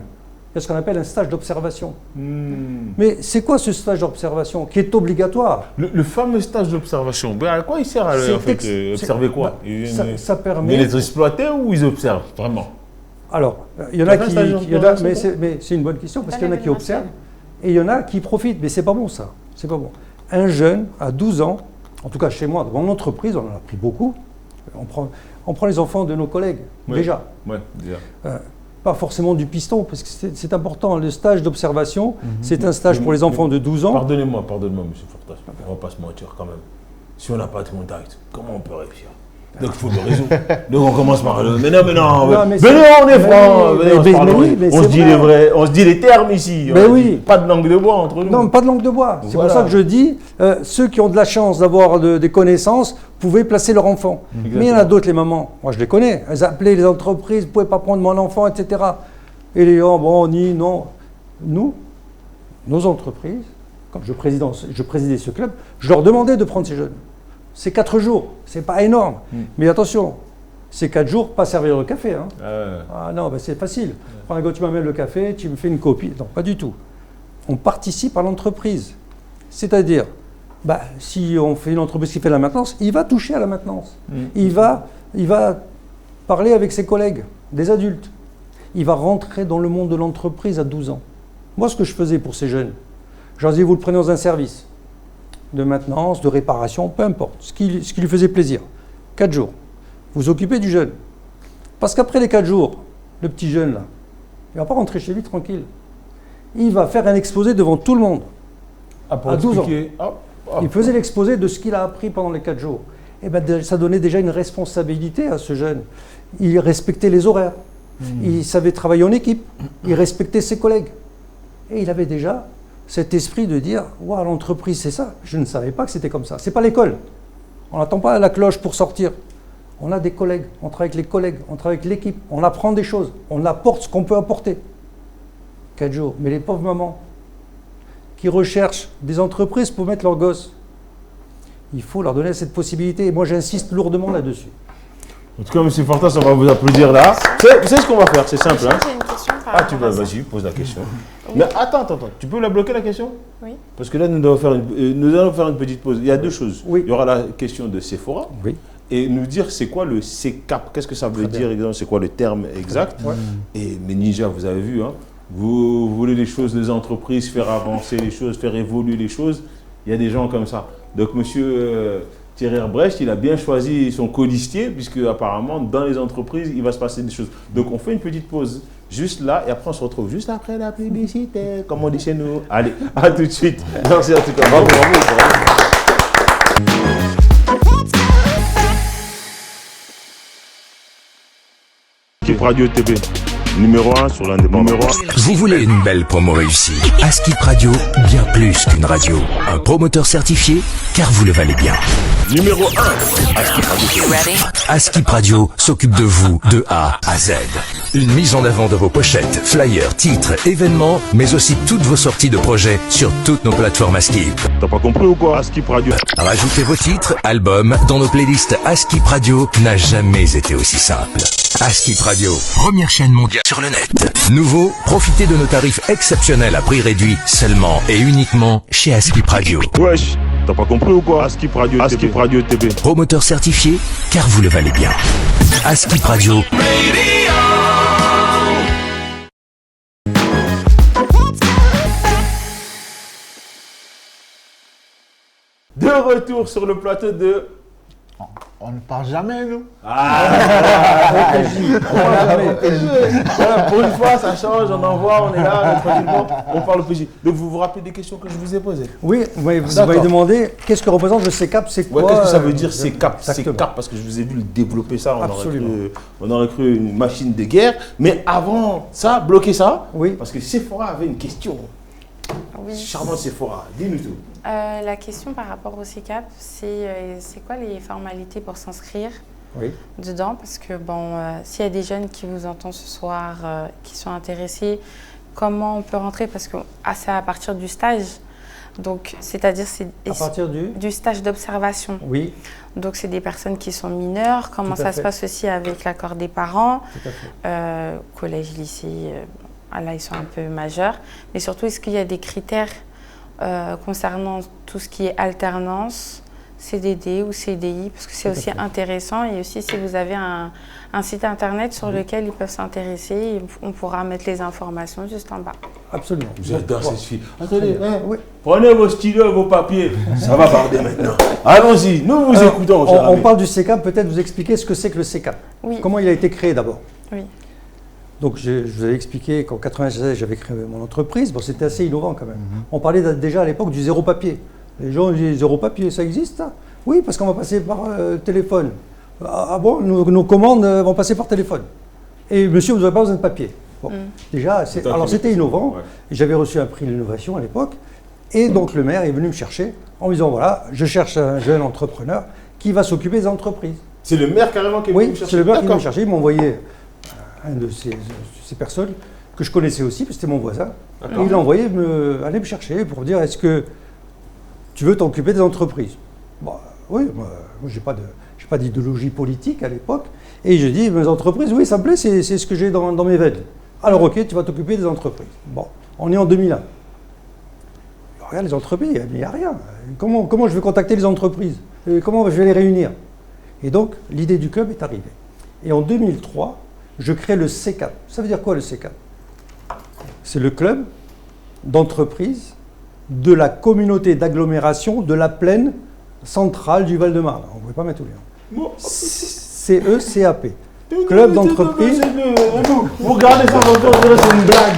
Il y a ce qu'on appelle un stage d'observation. Mais c'est quoi ce stage d'observation qui est obligatoire? Le fameux stage d'observation, à quoi il sert à observer quoi? Ça permet... Ils les exploiter ou ils observent vraiment? Alors, il y en a qui... mais c'est une bonne question, parce qu'il y en a qui observent et il y en a qui profitent. Mais c'est pas bon ça, c'est pas bon. Un jeune à 12 ans, en tout cas chez moi, dans mon entreprise, on en a pris beaucoup, on prend les enfants de nos collègues, déjà. Ouais, déjà. Pas forcément du piston, parce que c'est important. Le stage d'observation, c'est un stage pour les enfants de 12 ans. Pardonnez-moi, monsieur Fortas, on ne va pas se mentir quand même. Si on n'a pas de contact, comment on peut réussir? Donc il faut le réseau. Donc on commence par le. Mais non, on est franc. On se dit les termes ici. Mais oui. Pas de langue de bois entre nous. Non, pas de langue de bois. C'est pour ça que je dis, ceux qui ont de la chance d'avoir des connaissances pouvaient placer leur enfant. Exactement. Mais il y en a d'autres, les mamans. Moi je les connais. Elles appelaient les entreprises, vous ne pouvez pas prendre mon enfant, etc. Et les gens, non. Nous, nos entreprises, quand je présidais ce club, je leur demandais de prendre ces jeunes. C'est 4 jours, c'est pas énorme. Mais attention, c'est 4 jours, pas servir le café. Hein. Ah non, c'est facile. Quand tu m'amènes le café, tu me fais une copie. Non, pas du tout. On participe à l'entreprise. C'est-à-dire, si on fait une entreprise qui fait la maintenance, il va toucher à la maintenance. Il va parler avec ses collègues, des adultes. Il va rentrer dans le monde de l'entreprise à 12 ans. Moi, ce que je faisais pour ces jeunes, je leur disais, vous le prenez dans un service de maintenance, de réparation, peu importe, ce qui lui faisait plaisir. 4 jours. Vous vous occupez du jeune. Parce qu'après les 4 jours, le petit jeune, là, il ne va pas rentrer chez lui tranquille. Il va faire un exposé devant tout le monde. À 12 ans. Il faisait l'exposé de ce qu'il a appris pendant les 4 jours. Et ça donnait déjà une responsabilité à ce jeune. Il respectait les horaires. Il savait travailler en équipe. Il respectait ses collègues. Et il avait déjà cet esprit de dire « Waouh, l'entreprise, c'est ça. Je ne savais pas que c'était comme ça. Ce n'est pas l'école. On n'attend pas la cloche pour sortir. On a des collègues, on travaille avec les collègues, on travaille avec l'équipe, on apprend des choses, on apporte ce qu'on peut apporter. » 4 jours. Mais les pauvres mamans qui recherchent des entreprises pour mettre leurs gosses, il faut leur donner cette possibilité. Et moi, j'insiste lourdement là-dessus. En tout cas, M. Fortas, on va vous applaudir là. Vous savez ce qu'on va faire? C'est simple. J'ai une question par rapport à ça. Vas-y, pose la question. Mais attends. Tu peux la bloquer la question? Oui. Parce que là, nous allons faire une petite pause. Il y a 2 choses. Oui. Il y aura la question de Sephora. Oui. Et nous dire c'est quoi le CCAP? Qu'est-ce que ça veut dire exactement? C'est quoi le terme exact? Et mais Ninja, vous avez vu, hein, vous voulez les choses des entreprises, faire avancer les choses, faire évoluer les choses. Il y a des gens comme ça. Donc, monsieur Thierry Herbrecht, il a bien choisi son colistier, puisque apparemment, dans les entreprises, il va se passer des choses. Donc, on fait une petite pause juste là, et après, on se retrouve juste après la publicité, comme on dit chez nous. Allez, à tout de suite. Merci en tout cas. Bravo. Cube Radio TV. Numéro 1 sur l'indépendant. Vous voulez une belle promo réussie? Askip Radio, bien plus qu'une radio. Un promoteur certifié, car vous le valez bien. Numéro 1, Askip Radio. Askip Radio s'occupe de vous de A à Z. Une mise en avant de vos pochettes, flyers, titres, événements, mais aussi toutes vos sorties de projets sur toutes nos plateformes Askip. T'as pas compris ou quoi, Askip Radio? Rajoutez vos titres, albums dans nos playlists. Askip Radio n'a jamais été aussi simple. Askip Radio, première chaîne mondiale sur le net. Nouveau, profitez de nos tarifs exceptionnels à prix réduit seulement et uniquement chez Askip Radio. Wesh, t'as pas compris ou quoi? Askip Radio, Askip Radio TV. Promoteur certifié, car vous le valez bien. Askip Radio. De retour sur le plateau de... On ne parle jamais, nous. Voilà, pour une fois, ça change, on envoie, on est là, tranquillement, on parle PJ. Donc vous vous rappelez des questions que je vous ai posées? Oui, vous m'avez demandé qu'est-ce que représente le CCAP, c'est quoi? Qu'est-ce que ça veut dire CCAP? CCAP, parce que je vous ai vu le développer ça, on aurait cru une machine de guerre. Mais avant ça, bloquez ça, oui. Parce que Sephora avait une question. Oui. Charmant Sephora, dis-nous tout. La question par rapport au CCAP, c'est quoi les formalités pour s'inscrire dedans? Parce que bon, s'il y a des jeunes qui vous entendent ce soir, qui sont intéressés, comment on peut rentrer? Parce que c'est à partir du stage. Donc, c'est-à-dire c'est à partir du stage d'observation. Oui. Donc, c'est des personnes qui sont mineures. Comment ça se passe aussi avec l'accord des parents? Tout à fait. Collège, lycée, là, ils sont un peu majeurs. Mais surtout, est-ce qu'il y a des critères concernant tout ce qui est alternance, CDD ou CDI, parce que c'est aussi intéressant. Et aussi, si vous avez un site internet sur lequel ils peuvent s'intéresser, on pourra mettre les informations juste en bas. Absolument. J'adore cette fille. Attendez, prenez vos stylos, vos papiers. Ça va parler maintenant. Allons-y, nous vous écoutons. On parle du CCAP, peut-être vous expliquer ce que c'est que le CCAP. Oui. Comment il a été créé d'abord? Oui. Donc, je vous avais expliqué qu'en 1996, j'avais créé mon entreprise. Bon, c'était assez innovant quand même. On parlait déjà à l'époque du zéro papier. Les gens disaient, zéro papier, ça existe ça? Oui, parce qu'on va passer par téléphone. Ah bon, nos commandes vont passer par téléphone. Et monsieur, vous n'avez pas besoin de papier. Bon, déjà, alors c'était innovant. Ouais. J'avais reçu un prix de l'innovation à l'époque. Et donc, le maire est venu me chercher en me disant, voilà, je cherche un jeune entrepreneur qui va s'occuper des entreprises. C'est le maire carrément qui est venu me chercher? Oui, c'est le maire qui est venu me chercher. Il m'a envoyé un de ces personnes que je connaissais aussi, parce que c'était mon voisin. Et il a envoyé aller me chercher pour me dire, est-ce que tu veux t'occuper des entreprises? Bon, oui, moi j'ai pas d'idéologie politique à l'époque. Et je dis, mes entreprises, oui, ça me plaît, c'est ce que j'ai dans mes veines. Alors ok, tu vas t'occuper des entreprises. Bon, on est en 2001. Regarde les entreprises, il n'y a rien. Comment je vais contacter les entreprises? Comment je vais les réunir? Et donc, l'idée du club est arrivée. Et en 2003, je crée le CCAP. Ça veut dire quoi le CCAP? C'est le club d'entreprise de la communauté d'agglomération de la plaine centrale du Val-de-Marne. On ne pouvait pas mettre tous les noms. CECAP. Club d'entreprise. Vous regardez ça, c'est une blague.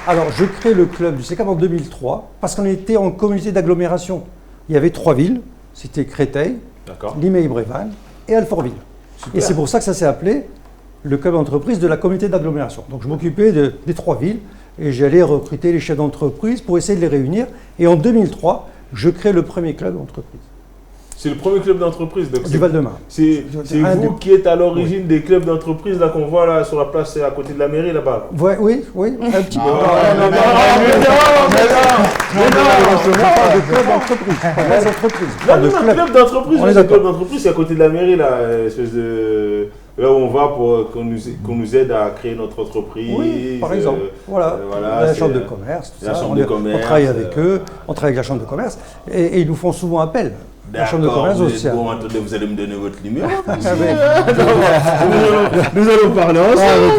Alors, je crée le club du CCAP en 2003 parce qu'on était en communauté d'agglomération. Il y avait 3 villes. C'était Créteil, Limay-Brévannes et Alfortville. Et c'est pour ça que ça s'est appelé le club d'entreprise de la communauté d'agglomération. Donc je m'occupais des 3 villes et j'allais recruter les chefs d'entreprise pour essayer de les réunir. Et en 2003, je crée le premier club d'entreprise. C'est le premier club d'entreprise du Val-de-Marne. C'est vous qui êtes à l'origine des clubs d'entreprise là qu'on voit là sur la place à côté de la mairie là-bas. Oui, un petit peu. Non, club d'entreprise. Le club d'entreprise, c'est à côté de la mairie là, espèce de là où on va pour qu'on nous aide à créer notre entreprise. Oui, par exemple. Voilà la chambre de commerce, tout ça. On travaille avec eux, on travaille avec la chambre de commerce et ils nous font souvent appel. La chambre de commerce aussi. Bon, attendez, vous allez me donner votre numéro. Nous allons parler ensemble.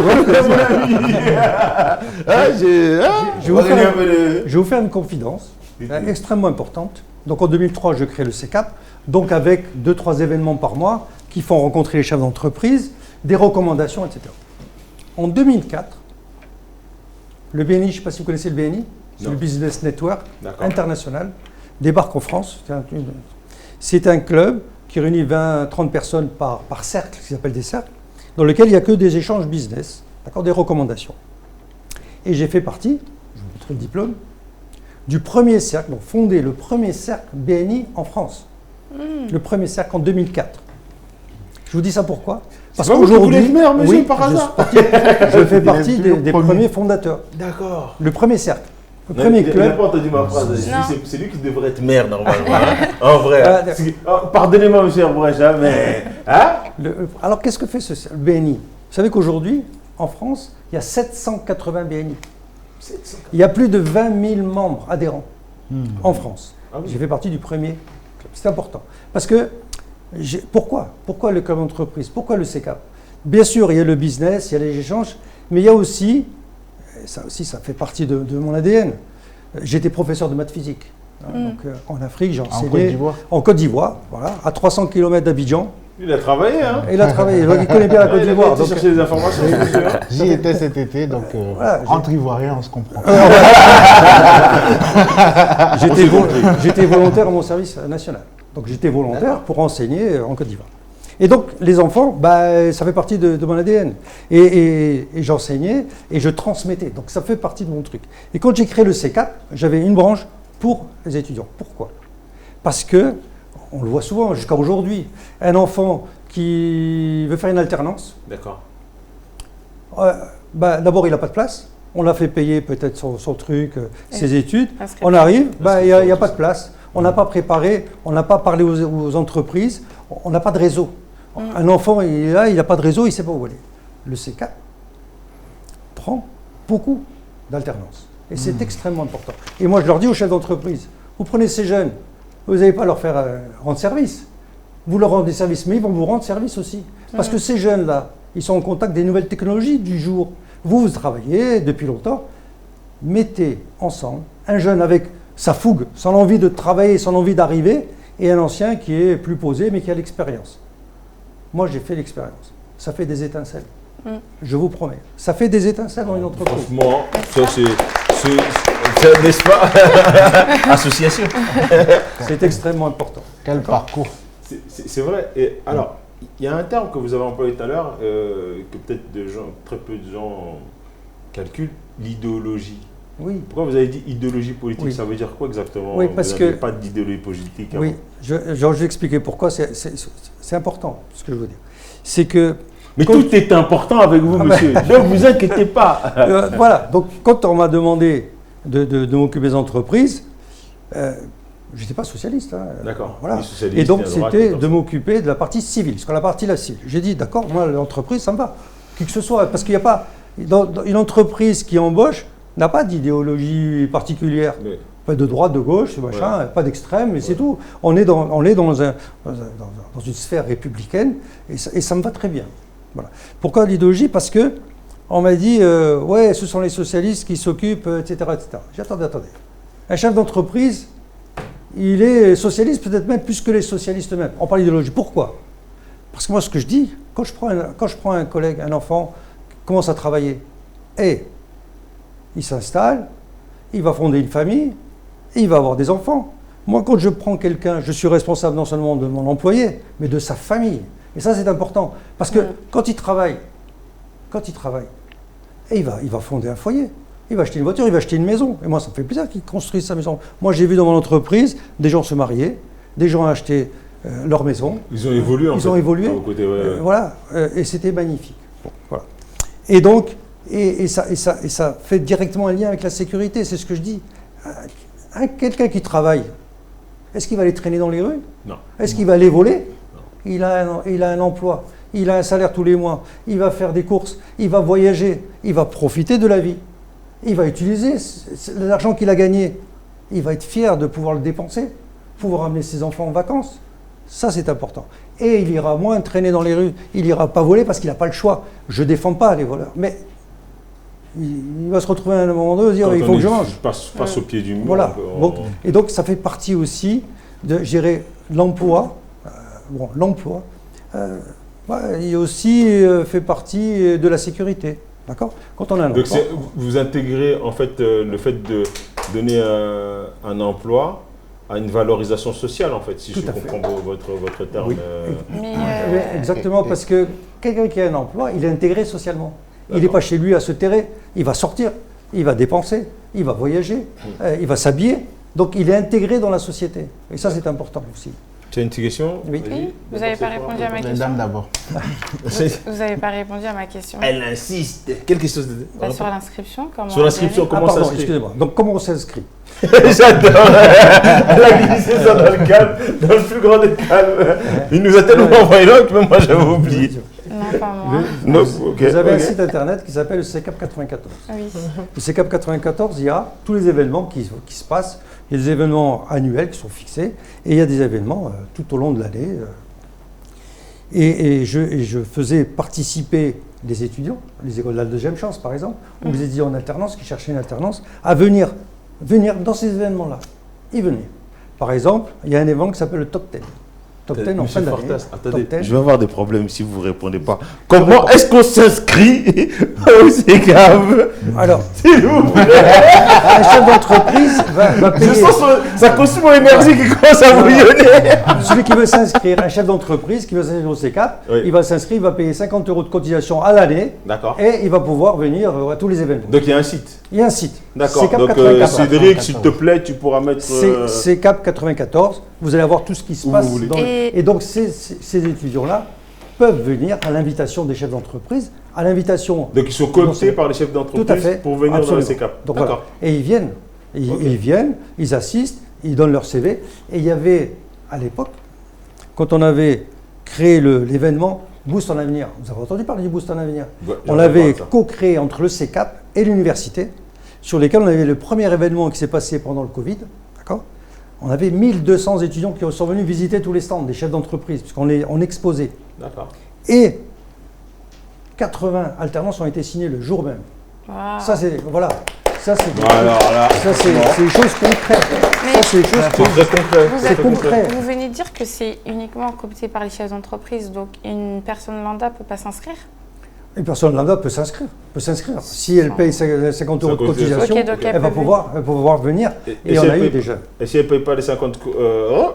Je vais vous faire une confidence extrêmement importante. Donc en 2003, je crée le CCAP, donc avec 2-3 événements par mois qui font rencontrer les chefs d'entreprise, des recommandations, etc. En 2004, le BNI, je ne sais pas si vous connaissez le BNI, c'est le Business Network international, débarque en France. C'est un club qui réunit 20-30 personnes par cercle, ce qui s'appelle des cercles. dans lequel il n'y a que des échanges business, d'accord, des recommandations. Et j'ai fait partie, je vous montre le diplôme, du premier cercle, donc fondé le premier cercle BNI en France. Le premier cercle en 2004. Je vous dis ça pourquoi? Parce qu'aujourd'hui, oui, je fais partie des premiers fondateurs. D'accord. Le premier cercle. Le premier club. Il n'a pas entendu ma phrase. C'est lui qui devrait être maire normalement. Hein, en vrai. Pardonnez-moi, monsieur Herbrecha, mais. Hein? Alors, qu'est-ce que fait ce BNI? Vous savez qu'aujourd'hui, en France, il y a 780 BNI. Il y a plus de 20 000 membres adhérents en France. Ah oui. J'ai fait partie du premier club. C'est important. Parce que, pourquoi le club d'entreprise? Pourquoi le CECAP? Bien sûr, il y a le business, il y a les échanges, mais il y a aussi, ça fait partie de mon ADN. J'étais professeur de maths physique. Donc, en Afrique, j'ai enseigné en Côte d'Ivoire, voilà, à 300 km d'Abidjan. Il a travaillé, hein? Il a travaillé, il connaît bien la Côte d'Ivoire. Il a cherché des informations. J'y étais cet été, donc voilà, entre Ivoiriens, on se comprend. J'étais volontaire à mon service national. Donc j'étais volontaire pour enseigner en Côte d'Ivoire. Et donc les enfants, ça fait partie de mon ADN. Et j'enseignais et je transmettais. Donc ça fait partie de mon truc. Et quand j'ai créé le CECAP, j'avais une branche pour les étudiants. Pourquoi? Parce que, on le voit souvent jusqu'à aujourd'hui, un enfant qui veut faire une alternance. D'accord. D'abord, il n'a pas de place. On l'a fait payer peut-être son truc, ses études. On arrive, il n'y a pas de place. On n'a pas préparé, on n'a pas parlé aux entreprises, on n'a pas de réseau. Un enfant, il est là, il n'a pas de réseau, il ne sait pas où aller. Le CECAP prend beaucoup d'alternance. Et c'est extrêmement important. Et moi, je leur dis aux chefs d'entreprise, vous prenez ces jeunes, vous n'allez pas leur faire rendre service. Vous leur rendez service, mais ils vont vous rendre service aussi. Parce que ces jeunes-là, ils sont en contact des nouvelles technologies du jour. Vous travaillez depuis longtemps. Mettez ensemble un jeune avec sa fougue, son envie de travailler, son envie d'arriver, et un ancien qui est plus posé, mais qui a l'expérience. Moi, j'ai fait l'expérience. Ça fait des étincelles. Je vous promets. Ça fait des étincelles dans une entreprise. Franchement, ça c'est n'est-ce pas? Association. C'est extrêmement important. Quel parcours. C'est vrai. Et alors, il y a un terme que vous avez employé tout à l'heure, que peut-être très peu de gens calculent, l'idéologie. Oui. Pourquoi vous avez dit idéologie politique? Oui. Ça veut dire quoi exactement? Oui, parce vous n'avez pas d'idéologie politique. Oui, je vais expliquer pourquoi. C'est important, ce que je veux dire. C'est que... Mais tout est important avec vous, monsieur. Ne vous inquiétez pas. Voilà. Donc, quand on m'a demandé de m'occuper des entreprises, je n'étais pas socialiste. Hein. D'accord. Voilà. Et donc, c'était de m'occuper de la partie civile. Parce que la partie civile, j'ai dit, d'accord, moi, l'entreprise, ça me va. Qui que ce soit. Parce qu'il n'y a pas... Dans une entreprise qui embauche n'a pas d'idéologie particulière. Mais... Pas de droite, de gauche, machin, pas d'extrême, mais c'est tout. On est dans une sphère républicaine et ça me va très bien. Voilà. Pourquoi l'idéologie? Parce que on m'a dit, ouais, ce sont les socialistes qui s'occupent, etc., etc. J'ai dit, attendez. Un chef d'entreprise, il est socialiste peut-être même plus que les socialistes eux-mêmes. On parle d'idéologie. Pourquoi? Parce que moi, ce que je dis, quand je prends un collègue, un enfant, qui commence à travailler, et il s'installe, il va fonder une famille, et il va avoir des enfants. Moi, quand je prends quelqu'un, je suis responsable non seulement de mon employé, mais de sa famille. Et ça, c'est important. Parce que quand il travaille, et il va fonder un foyer, il va acheter une voiture, il va acheter une maison. Et moi, ça me fait plaisir qu'il construise sa maison. Moi, j'ai vu dans mon entreprise des gens se marier, des gens acheter leur maison. Ils ont évolué, en fait. Ils ont évolué. Côté, voilà. Et c'était magnifique. Bon, voilà. Et donc, et ça fait directement un lien avec la sécurité, c'est ce que je dis. Quelqu'un qui travaille, est-ce qu'il va aller traîner dans les rues? Non. Est-ce qu'il va aller voler? Non. Il a un emploi, il a un salaire tous les mois, il va faire des courses, il va voyager, il va profiter de la vie, il va utiliser l'argent qu'il a gagné, il va être fier de pouvoir le dépenser, pouvoir amener ses enfants en vacances. Ça, c'est important. Et il ira moins traîner dans les rues, il n'ira pas voler parce qu'il n'a pas le choix. Je ne défends pas les voleurs, mais il va se retrouver à un moment donné et dire il faut que je mange. Passe au pied du mur. Voilà. Et donc ça fait partie aussi de gérer l'emploi. L'emploi, il aussi fait partie de la sécurité. D'accord? Quand on a un emploi. Donc vous intégrez en fait le fait de donner un emploi à une valorisation sociale, en fait, si Tout je à fait. comprends votre terme. Oui. Exactement, parce que quelqu'un qui a un emploi, il est intégré socialement. Il n'est pas chez lui à se terrer, il va sortir, il va dépenser, il va voyager, il va s'habiller. Donc il est intégré dans la société. Et ça, c'est important aussi. Tu as une petite question? Oui. Vous n'avez pas répondu à ma question. Dame d'abord. Vous n'avez pas répondu à ma question. Elle insiste. Quelle question? Sur l'inscription, comment Sur l'inscription, comment ça s'inscrit? Excusez-moi. Donc comment on s'inscrit? J'adore. Elle a glissé ça dans le calme, dans le plus grand des calmes. Il nous a tellement envoyé là que même moi j'avais oublié. Non, pas moi. Non, Vous avez un site internet qui s'appelle le CECAP 94. Oui. Le CECAP 94, il y a tous les événements qui se passent. Il y a des événements annuels qui sont fixés et il y a des événements tout au long de l'année. Et je faisais participer les étudiants, les écoles de la deuxième chance par exemple, ou les étudiants en alternance qui cherchaient une alternance, à venir dans ces événements-là. Ils venaient. Par exemple, il y a un événement qui s'appelle le Top 10. Top 10 en fin d'année. Attendez, je vais avoir des problèmes si vous ne répondez pas. Comment est-ce qu'on s'inscrit au CECAP? Alors, s'il vous plaît. Un chef d'entreprise va payer. Je sens sa consomme énergie qui commence à bouillonner. Celui qui veut s'inscrire, un chef d'entreprise qui veut s'inscrire au CECAP, il va s'inscrire, il va payer 50 € de cotisation à l'année. D'accord. Et il va pouvoir venir à tous les événements. Donc il y a un site. Il y a un site. D'accord. CECAP Donc 94. Cédric, s'il te plaît, tu pourras mettre. CECAP 94. Vous allez avoir tout ce qui se passe. Et donc ces étudiants-là peuvent venir à l'invitation des chefs d'entreprise, à l'invitation. Donc ils sont cooptés par les chefs d'entreprise pour venir dans le CECAP. Donc, voilà. Et ils viennent. Ils viennent, ils assistent, ils donnent leur CV. Et il y avait, à l'époque, quand on avait créé l'événement Boost en Avenir, vous avez entendu parler du Boost en Avenir? On l'avait co-créé entre le CECAP et l'université, sur lesquels on avait le premier événement qui s'est passé pendant le Covid. D'accord? On avait 1200 étudiants qui sont venus visiter tous les stands des chefs d'entreprise, puisqu'on exposait. D'accord. Et 80 alternances ont été signés le jour même. Wow. Ça, c'est. Voilà. Ça, c'est des choses concrètes. Ça, c'est des choses concrètes. Vous venez de dire que c'est uniquement coopté par les chefs d'entreprise, donc une personne lambda ne peut pas s'inscrire? Une personne lambda peut s'inscrire. Si elle paye 50 € de cotisation, elle va pouvoir venir. Et on a eu déjà. Et si elle ne paye pas les 50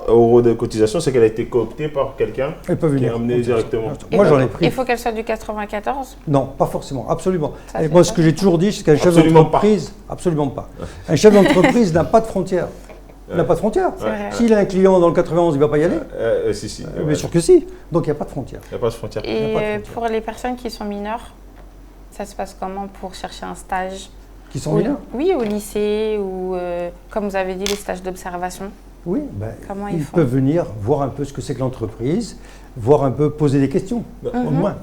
€ de cotisation, c'est qu'elle a été cooptée par quelqu'un qui a amené directement. Moi, j'en ai pris. Il faut qu'elle soit du 94? Non, pas forcément, absolument. Et moi, ce que j'ai toujours dit, c'est qu'un chef d'entreprise, absolument pas. Un chef d'entreprise n'a pas de frontières. Il n'a pas de frontières. S'il a un client dans le 91, il ne va pas y aller. Si. Bien sûr que si. Donc il n'y a pas de frontières. Il n'y a pas de frontières. Et pour les personnes qui sont mineures, ça se passe comment pour chercher un stage? Qui sont mineurs? Oui, au lycée ou, comme vous avez dit, les stages d'observation. Oui, comment ils peuvent venir voir un peu ce que c'est que l'entreprise, voir un peu, poser des questions, au moins.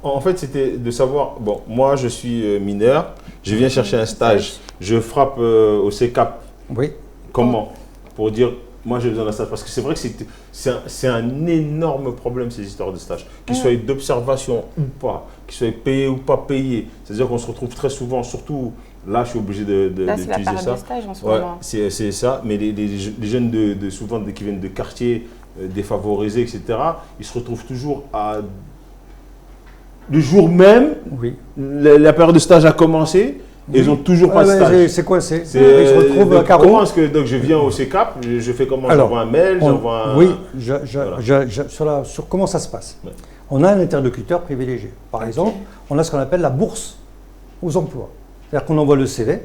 En fait, c'était de savoir, bon, moi je suis mineur, je viens chercher un stage, je frappe au CECAP. Oui. Comment? Pour dire, moi j'ai besoin d'un stage. Parce que c'est vrai que c'est un énorme problème, ces histoires de stage. Qu'ils soient d'observation ou pas, qu'ils soient payés ou pas payés. C'est-à-dire qu'on se retrouve très souvent, surtout là je suis obligé d'utiliser ça. Là c'est la période de stage en ce moment. C'est ça, mais les jeunes souvent qui viennent de quartiers défavorisés, etc., ils se retrouvent toujours à... Le jour même, la période de stage a commencé. Ils n'ont toujours pas de stage. C'est coincé. Ils se retrouvent à carreau. Comment est-ce que donc, je viens au CECAP, je fais comment? J'envoie un mail, j'envoie un... Oui, sur comment ça se passe. Ouais. On a un interlocuteur privilégié. Par exemple, on a ce qu'on appelle la bourse aux emplois. C'est-à-dire qu'on envoie le CV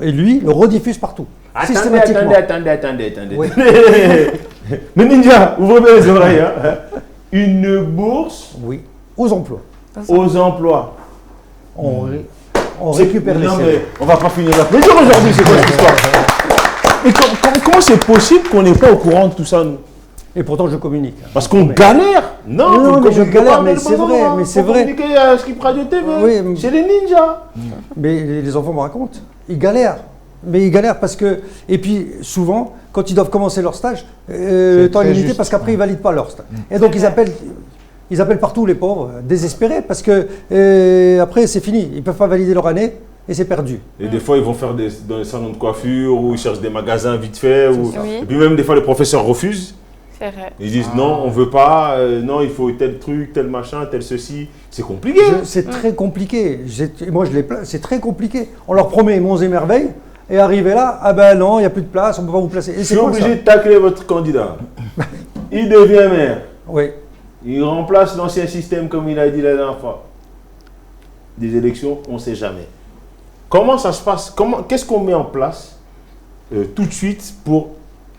et lui le rediffuse partout. Attendez. Oui. Mais Ninja, ouvrez bien les oreilles. Hein. Une bourse aux emplois. Aux emplois. On récupère les CV. Mais on va pas finir la plaisir aujourd'hui, c'est quoi cette histoire? Mais comment c'est possible qu'on n'est pas au courant de tout ça, nous? Et pourtant, je communique. Parce qu'on galère. Non, mais je galère, mais c'est vrai. Mais c'est vrai. Communiquer à Skip Radio TV, chez les ninjas. Mais les enfants me racontent. Ils galèrent. Mais ils galèrent parce que... Et puis, souvent, quand ils doivent commencer leur stage, le temps est limité parce qu'après, ils ne valident pas leur stage. Et donc, ils appellent partout les pauvres, désespérés, parce que après, c'est fini. Ils ne peuvent pas valider leur année et c'est perdu. Et des fois, ils vont faire dans les salons de coiffure ou ils cherchent des magasins vite fait. Et puis même, des fois, les professeurs refusent. C'est vrai. Ils disent non, on ne veut pas, non, il faut tel truc, tel machin, tel ceci. C'est compliqué. C'est très compliqué. Moi, je les plains, c'est très compliqué. On leur promet monts et merveilles. Et arrivé là, ah ben non, il n'y a plus de place, on ne peut pas vous placer. Et Je c'est suis quoi, obligé ça de tacler votre candidat. Il devient maire. Oui. Il remplace l'ancien système, comme il a dit la dernière fois. Des élections, on ne sait jamais. Comment ça se passe? Qu'est-ce qu'on met en place tout de suite pour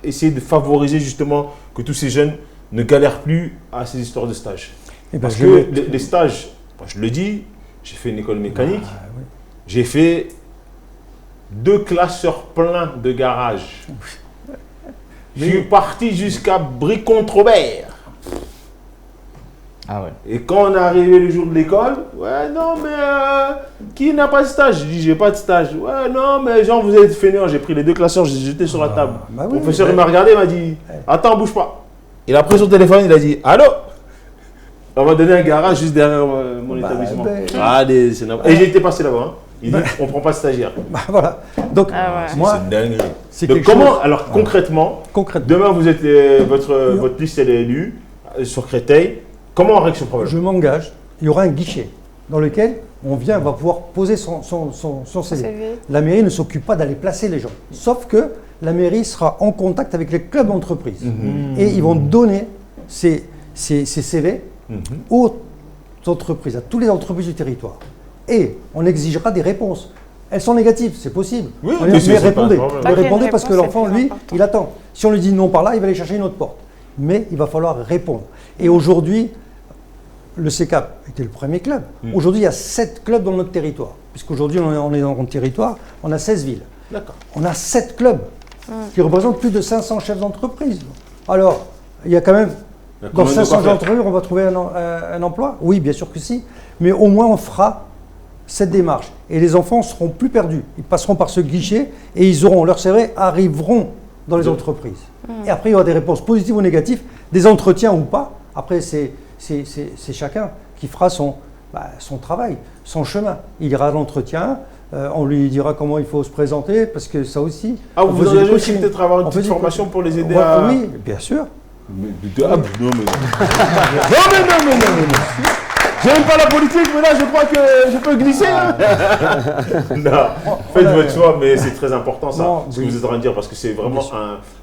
essayer de favoriser justement que tous ces jeunes ne galèrent plus à ces histoires de stages? Parce que les stages, moi je le dis, j'ai fait une école mécanique, j'ai fait 2 classeurs pleins de garage. Je suis parti jusqu'à Bricon-Trobert. Ah ouais. Et quand on est arrivé le jour de l'école, ouais, non, mais qui n'a pas de stage? Je dis, j'ai pas de stage. Ouais, non, mais genre, vous êtes fainéants. J'ai pris les 2 classeurs, j'ai jeté sur la table. Bah Le professeur il m'a regardé, il m'a dit, attends, bouge pas. Il a pris son téléphone, il a dit, allô? On m'a donné un garage juste derrière mon établissement. Allez, c'est et j'ai été passé là-bas. Hein. Il dit, on prend pas de stagiaire. Voilà. Donc, moi, c'est dingue. c'est Donc, quelque comment, chose- alors concrètement, demain vous êtes, votre liste elle est élue sur Créteil. Comment on règle ce problème? Je m'engage, il y aura un guichet dans lequel on va pouvoir poser son CV. CV. La mairie ne s'occupe pas d'aller placer les gens. Sauf que la mairie sera en contact avec les clubs d'entreprise. Et ils vont donner ces CV aux entreprises, à toutes les entreprises du territoire. Et on exigera des réponses. Elles sont négatives, c'est possible. Oui, mais mais c'est pas répondez. un problème. Mais répondez Une parce que réponse, l'enfant, c'est plus lui, important. il attend. Si on lui dit non par là, il va aller chercher une autre porte. Mais il va falloir répondre. Et aujourd'hui, le CECAP était le premier club. Aujourd'hui, il y a 7 clubs dans notre territoire. Puisqu'aujourd'hui, on est dans notre territoire, on a 16 villes. D'accord. On a 7 clubs qui représentent plus de 500 chefs d'entreprise. Alors, il y a quand même, dans combien de 500 quoi faire d'entreprise, on va trouver un emploi? Oui, bien sûr que si. Mais au moins, on fera cette démarche. Et les enfants seront plus perdus. Ils passeront par ce guichet et ils auront leur CV, arriveront dans les entreprises. Et après, il y aura des réponses positives ou négatives, des entretiens ou pas. Après, c'est chacun qui fera son travail, son chemin. Il ira à l'entretien, on lui dira comment il faut se présenter, parce que ça aussi... Ah, vous on vous faisait engagez des aussi coachings. peut-être à avoir une On petite faisait des formation coachings. pour les aider Ouais, à... Oui, bien sûr. Non, mais non. J'aime pas la politique, mais là, je crois que je peux glisser. Hein. Non, faites votre choix, mais c'est très important ça, Non, ce que vous êtes en train de dire, parce que c'est vraiment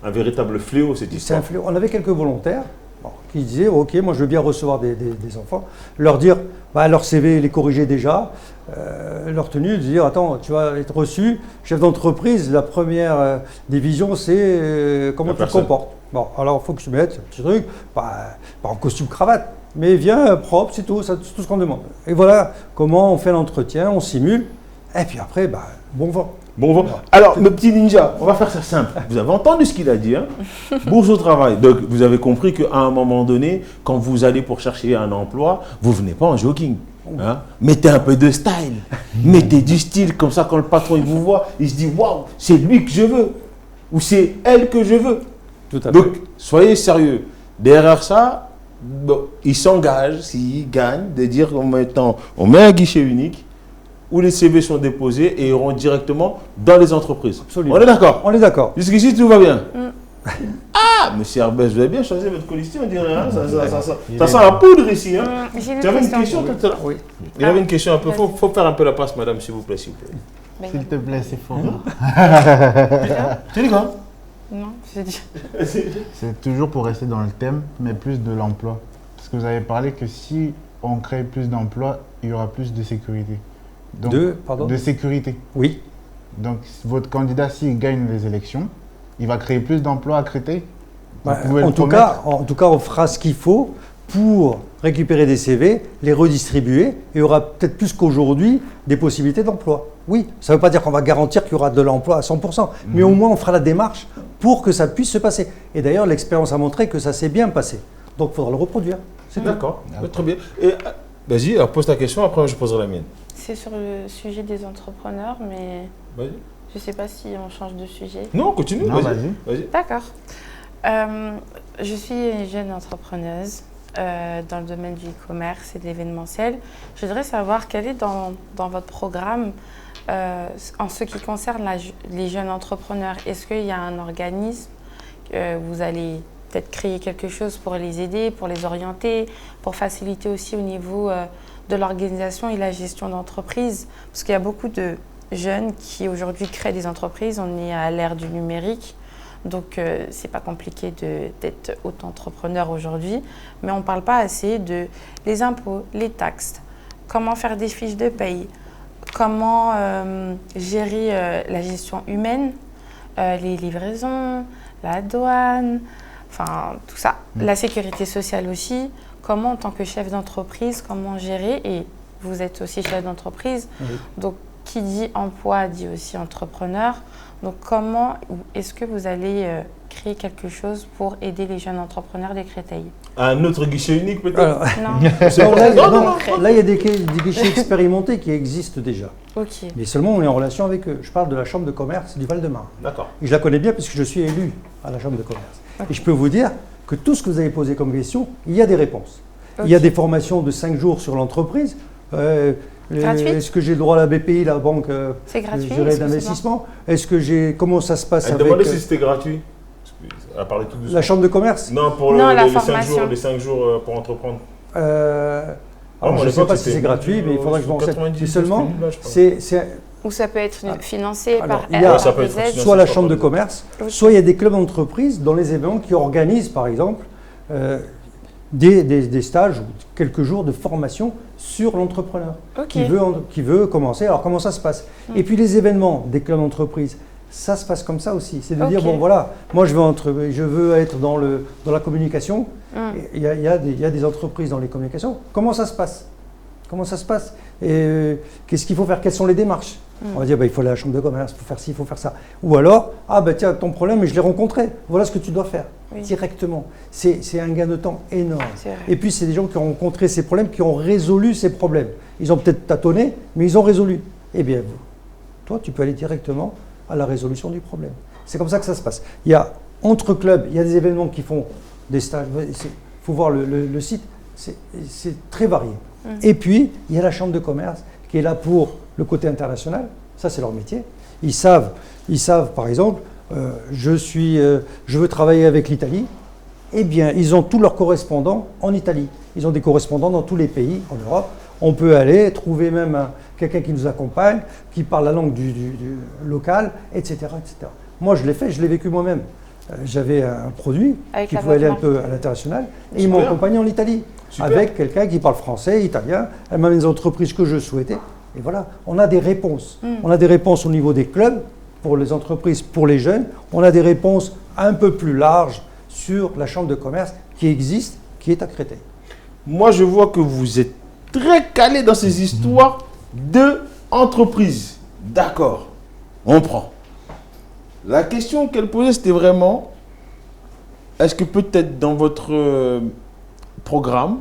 un véritable fléau, cette C'est histoire. un fléau. On avait quelques volontaires qui disaient, ok, moi je veux bien recevoir des enfants, leur dire, leur CV, les corriger déjà, leur tenue, de dire, attends, tu vas être reçu, chef d'entreprise, la première division, c'est comment tu te comportes. Bon, alors il faut que tu mettes un petit truc, pas en costume cravate, mais viens propre, c'est tout, c'est tout ce qu'on demande. Et voilà comment on fait l'entretien, on simule, et puis après, bon vent. Bon vent. Alors, mes petits ninjas, on va faire ça simple. Vous avez entendu ce qu'il a dit, hein? Bourse au travail. Donc, vous avez compris qu'à un moment donné, quand vous allez pour chercher un emploi, vous ne venez pas en jogging. Hein? Mettez un peu de style, mettez du style, comme ça, quand le patron il vous voit, il se dit, waouh, c'est lui que je veux, ou c'est elle que je veux. Tout à fait. Donc, soyez sérieux. Derrière ça, il s'engage, s'il gagne, de dire en même temps, on met un guichet unique où les CV sont déposés et iront directement dans les entreprises. Absolument. On est d'accord? On est d'accord. Jusqu'ici, tout va bien. Ah, monsieur Herbès, vous avez bien choisi votre colistier, on dirait. Hein? Ça sent la poudre ici. Hein? Tu avais une question tout à l'heure? Oui. Il avait une question un peu. Il faut faire un peu la passe, madame, s'il vous plaît. S'il te plaît, c'est fort. Tu dis quoi? Non, j'ai dit. C'est toujours pour rester dans le thème, mais plus de l'emploi. Parce que vous avez parlé que si on crée plus d'emplois, il y aura plus de sécurité. Donc, de sécurité. Oui. Donc, votre candidat, s'il gagne les élections, il va créer plus d'emplois à Créteil? En tout cas, on fera ce qu'il faut pour récupérer des CV, les redistribuer, et il y aura peut-être plus qu'aujourd'hui des possibilités d'emploi. Oui, ça ne veut pas dire qu'on va garantir qu'il y aura de l'emploi à 100%, mais au moins on fera la démarche pour que ça puisse se passer. Et d'ailleurs, l'expérience a montré que ça s'est bien passé. Donc il faudra le reproduire. C'est d'accord, très bien. Et vas-y, alors pose ta question, après je poserai la mienne. C'est sur le sujet des entrepreneurs, mais je ne sais pas si on change de sujet. Non, continue, vas-y. D'accord. Je suis une jeune entrepreneuse dans le domaine du e-commerce et de l'événementiel. Je voudrais savoir quel est dans votre programme, en ce qui concerne les jeunes entrepreneurs, est-ce qu'il y a un organisme, vous allez peut-être créer quelque chose pour les aider, pour les orienter, pour faciliter aussi au niveau de l'organisation et la gestion d'entreprise, parce qu'il y a beaucoup de jeunes qui aujourd'hui créent des entreprises. On est à l'ère du numérique. Donc, c'est pas compliqué d'être auto-entrepreneur aujourd'hui, mais on ne parle pas assez de les impôts, les taxes, comment faire des fiches de paye, comment gérer la gestion humaine, les livraisons, la douane, enfin tout ça. La sécurité sociale aussi, comment en tant que chef d'entreprise, comment gérer, et vous êtes aussi chef d'entreprise, donc qui dit emploi dit aussi entrepreneur. Donc, comment est-ce que vous allez créer quelque chose pour aider les jeunes entrepreneurs de Créteil? Un autre guichet unique peut-être? Là, il y a des guichets expérimentés qui existent déjà. Ok. Mais seulement, on est en relation avec eux. Je parle de la Chambre de commerce du Val-de-Marne. D'accord. Et je la connais bien puisque je suis élu à la Chambre de commerce. Et je peux vous dire que tout ce que vous avez posé comme question, il y a des réponses. Il y a des formations de 5 jours sur l'entreprise. Est-ce que j'ai le droit à la BPI, la banque d'investissement? Est-ce que j'ai comment ça se passe avec demandez si c'était gratuit. Elle a parlé tout doucement. La chambre de commerce? Non, pour les 5 jours pour entreprendre. Alors, je ne sais pas si c'est gratuit, mais il faudrait que je m'en renseigne. Mais seulement, ou ça peut être financé par soit la chambre de commerce, soit il y a des clubs d'entreprise dans les événements qui organisent, par exemple, des stages ou quelques jours de formation sur l'entrepreneur qui veut commencer. Alors comment ça se passe? Et puis les événements des clubs d'entreprise, ça se passe comme ça aussi. C'est de dire, bon voilà, moi je veux être dans la communication. Il y a des entreprises dans les communications. Comment ça se passe? Comment ça se passe? Et qu'est-ce qu'il faut faire? Quelles sont les démarches? On va dire, il faut aller à la chambre de commerce, il faut faire ci, il faut faire ça. Ou alors, tiens, ton problème, je l'ai rencontré. Voilà ce que tu dois faire directement. C'est un gain de temps énorme. Et puis, c'est des gens qui ont rencontré ces problèmes, qui ont résolu ces problèmes. Ils ont peut-être tâtonné, mais ils ont résolu. Eh bien, toi, tu peux aller directement à la résolution du problème. C'est comme ça que ça se passe. Il y a entre clubs, il y a des événements qui font des stages. Il faut voir le site, c'est très varié. Et puis, il y a la chambre de commerce qui est là pour le côté international. Ça, c'est leur métier. Ils savent par exemple, je veux travailler avec l'Italie. Eh bien, ils ont tous leurs correspondants en Italie. Ils ont des correspondants dans tous les pays en Europe. On peut aller trouver même quelqu'un qui nous accompagne, qui parle la langue du local, etc., etc. Moi, je l'ai fait, je l'ai vécu moi-même. J'avais un produit qui pouvait aller un peu à l'international et ils m'ont accompagné en Italie. Avec quelqu'un qui parle français, italien. Elle m'a mis des entreprises que je souhaitais. Et voilà, on a des réponses. On a des réponses au niveau des clubs, pour les entreprises, pour les jeunes. On a des réponses un peu plus larges sur la chambre de commerce qui existe, qui est à Créteil. Moi, je vois que vous êtes très calé dans ces histoires d'entreprise. D'accord, on prend. La question qu'elle posait, c'était vraiment, est-ce que peut-être dans votre programme,